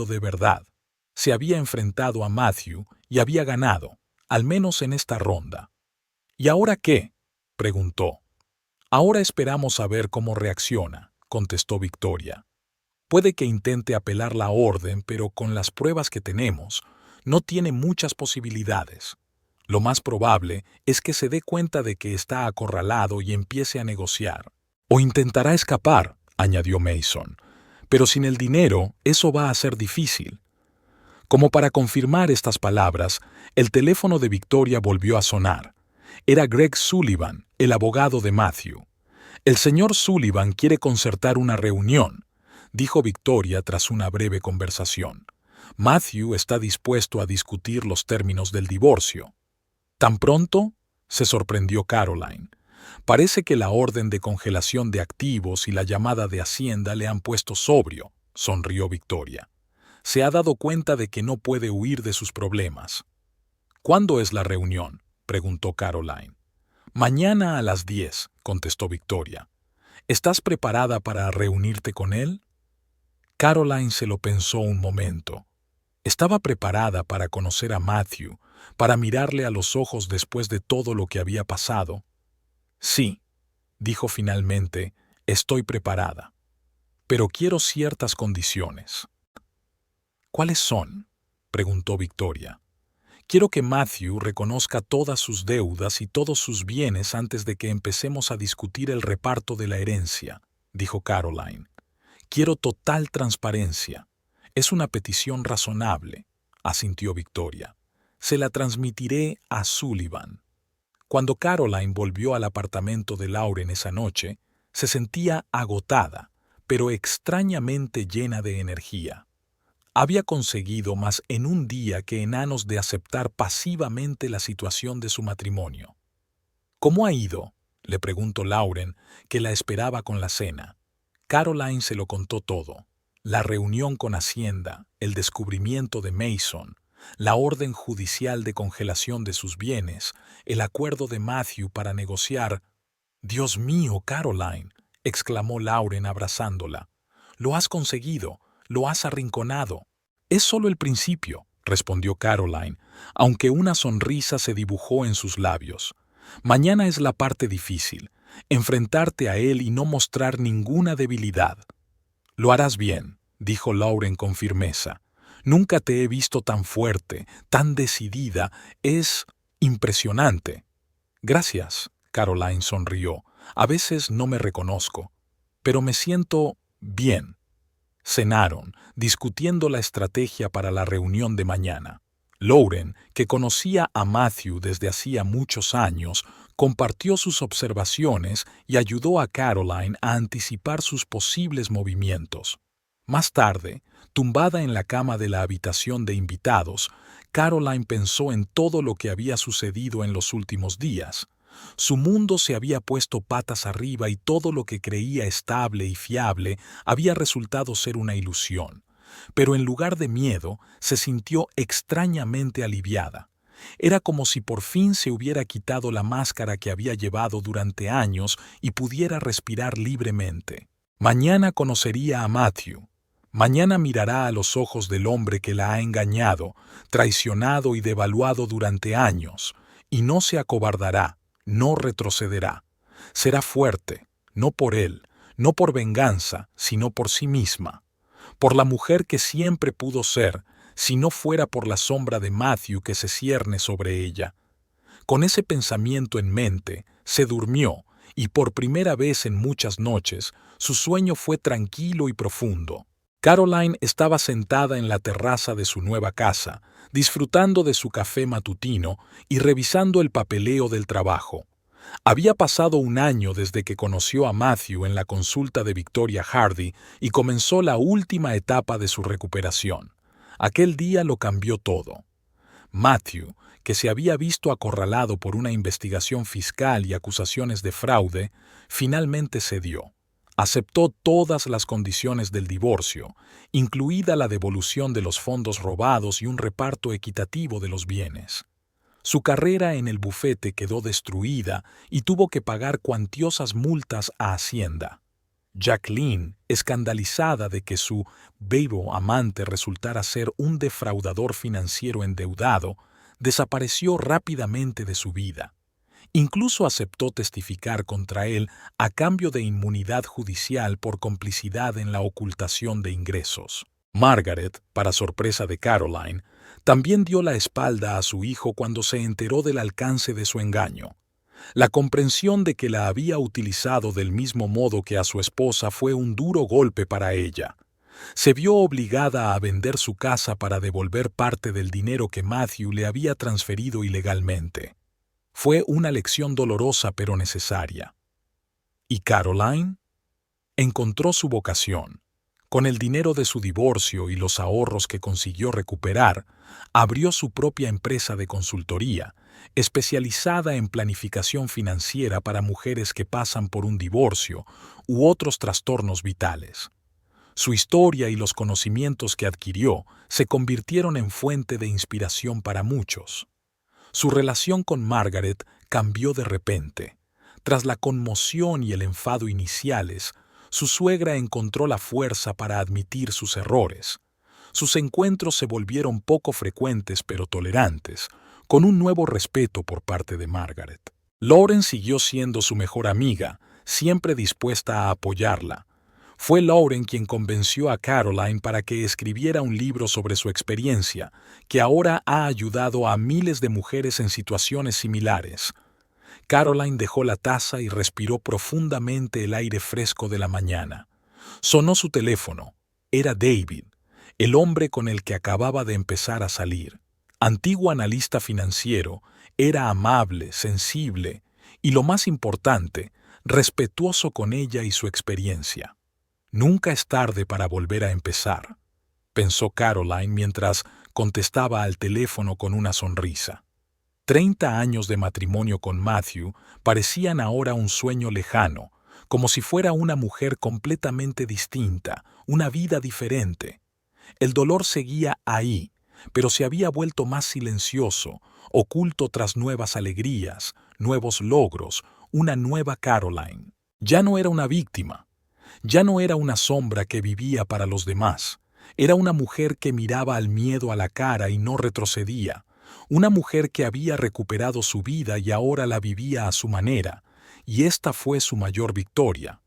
S1: de verdad. Se había enfrentado a Matthew y había ganado, al menos en esta ronda. ¿Y ahora qué?, preguntó. Ahora esperamos a ver cómo reacciona, contestó Victoria. Puede que intente apelar la orden, pero con las pruebas que tenemos, no tiene muchas posibilidades. Lo más probable es que se dé cuenta de que está acorralado y empiece a negociar. O intentará escapar, añadió Mason. Pero sin el dinero, eso va a ser difícil. Como para confirmar estas palabras, el teléfono de Victoria volvió a sonar. Era Greg Sullivan, el abogado de Matthew. El señor Sullivan quiere concertar una reunión, dijo Victoria tras una breve conversación. Matthew está dispuesto a discutir los términos del divorcio. ¿Tan pronto?, se sorprendió Caroline. Parece que la orden de congelación de activos y la llamada de Hacienda le han puesto sobrio, sonrió Victoria. Se ha dado cuenta de que no puede huir de sus problemas. ¿Cuándo es la reunión?, preguntó Caroline. Mañana a las 10, contestó Victoria. ¿Estás preparada para reunirte con él? Caroline se lo pensó un momento. Estaba preparada para conocer a Matthew, para mirarle a los ojos después de todo lo que había pasado. Sí, dijo finalmente, estoy preparada. Pero quiero ciertas condiciones. ¿Cuáles son?, preguntó Victoria. Quiero que Matthew reconozca todas sus deudas y todos sus bienes antes de que empecemos a discutir el reparto de la herencia, dijo Caroline. Quiero total transparencia. Es una petición razonable, asintió Victoria. Se la transmitiré a Sullivan. Cuando Caroline volvió al apartamento de Lauren esa noche, se sentía agotada, pero extrañamente llena de energía. Había conseguido más en un día que en años de aceptar pasivamente la situación de su matrimonio. ¿Cómo ha ido?, le preguntó Lauren, que la esperaba con la cena. Caroline se lo contó todo. La reunión con Hacienda, el descubrimiento de Mason, la orden judicial de congelación de sus bienes, el acuerdo de Matthew para negociar. «Dios mío, Caroline», exclamó Lauren abrazándola. «Lo has conseguido, lo has arrinconado». «Es solo el principio», respondió Caroline, aunque una sonrisa se dibujó en sus labios. «Mañana es la parte difícil, enfrentarte a él y no mostrar ninguna debilidad». «Lo harás bien», dijo Lauren con firmeza. «Nunca te he visto tan fuerte, tan decidida. Es impresionante». «Gracias», Caroline sonrió. «A veces no me reconozco, pero me siento bien». Cenaron, discutiendo la estrategia para la reunión de mañana. Lauren, que conocía a Matthew desde hacía muchos años, compartió sus observaciones y ayudó a Caroline a anticipar sus posibles movimientos. Más tarde, tumbada en la cama de la habitación de invitados, Caroline pensó en todo lo que había sucedido en los últimos días. Su mundo se había puesto patas arriba y todo lo que creía estable y fiable había resultado ser una ilusión. Pero en lugar de miedo, se sintió extrañamente aliviada. Era como si por fin se hubiera quitado la máscara que había llevado durante años y pudiera respirar libremente. Mañana conocería a Matthew. Mañana mirará a los ojos del hombre que la ha engañado, traicionado y devaluado durante años, y no se acobardará, no retrocederá. Será fuerte, no por él, no por venganza, sino por sí misma. Por la mujer que siempre pudo ser, si no fuera por la sombra de Matthew que se cierne sobre ella. Con ese pensamiento en mente, se durmió, y por primera vez en muchas noches, su sueño fue tranquilo y profundo. Caroline estaba sentada en la terraza de su nueva casa, disfrutando de su café matutino y revisando el papeleo del trabajo. Había pasado un año desde que conoció a Matthew en la consulta de Victoria Hardy y comenzó la última etapa de su recuperación. Aquel día lo cambió todo. Matthew, que se había visto acorralado por una investigación fiscal y acusaciones de fraude, finalmente cedió. Aceptó todas las condiciones del divorcio, incluida la devolución de los fondos robados y un reparto equitativo de los bienes. Su carrera en el bufete quedó destruida y tuvo que pagar cuantiosas multas a Hacienda. Jacqueline, escandalizada de que su bebo amante resultara ser un defraudador financiero endeudado, desapareció rápidamente de su vida. Incluso aceptó testificar contra él a cambio de inmunidad judicial por complicidad en la ocultación de ingresos. Margaret, para sorpresa de Caroline, también dio la espalda a su hijo cuando se enteró del alcance de su engaño. La comprensión de que la había utilizado del mismo modo que a su esposa fue un duro golpe para ella. Se vio obligada a vender su casa para devolver parte del dinero que Matthew le había transferido ilegalmente. Fue una lección dolorosa pero necesaria. ¿Y Caroline? Encontró su vocación. Con el dinero de su divorcio y los ahorros que consiguió recuperar, abrió su propia empresa de consultoría, especializada en planificación financiera para mujeres que pasan por un divorcio u otros trastornos vitales. Su historia y los conocimientos que adquirió se convirtieron en fuente de inspiración para muchos. Su relación con Margaret cambió de repente. Tras la conmoción y el enfado iniciales, su suegra encontró la fuerza para admitir sus errores. Sus encuentros se volvieron poco frecuentes pero tolerantes, con un nuevo respeto por parte de Margaret. Lauren siguió siendo su mejor amiga, siempre dispuesta a apoyarla. Fue Lauren quien convenció a Caroline para que escribiera un libro sobre su experiencia, que ahora ha ayudado a miles de mujeres en situaciones similares. Caroline dejó la taza y respiró profundamente el aire fresco de la mañana. Sonó su teléfono. Era David, el hombre con el que acababa de empezar a salir. Antiguo analista financiero, era amable, sensible y, lo más importante, respetuoso con ella y su experiencia. Nunca es tarde para volver a empezar, pensó Caroline mientras contestaba al teléfono con una sonrisa. 30 años de matrimonio con Matthew parecían ahora un sueño lejano, como si fuera una mujer completamente distinta, una vida diferente. El dolor seguía ahí, pero se había vuelto más silencioso, oculto tras nuevas alegrías, nuevos logros, una nueva Caroline. Ya no era una víctima. Ya no era una sombra que vivía para los demás. Era una mujer que miraba al miedo a la cara y no retrocedía. Una mujer que había recuperado su vida y ahora la vivía a su manera. Y esta fue su mayor victoria.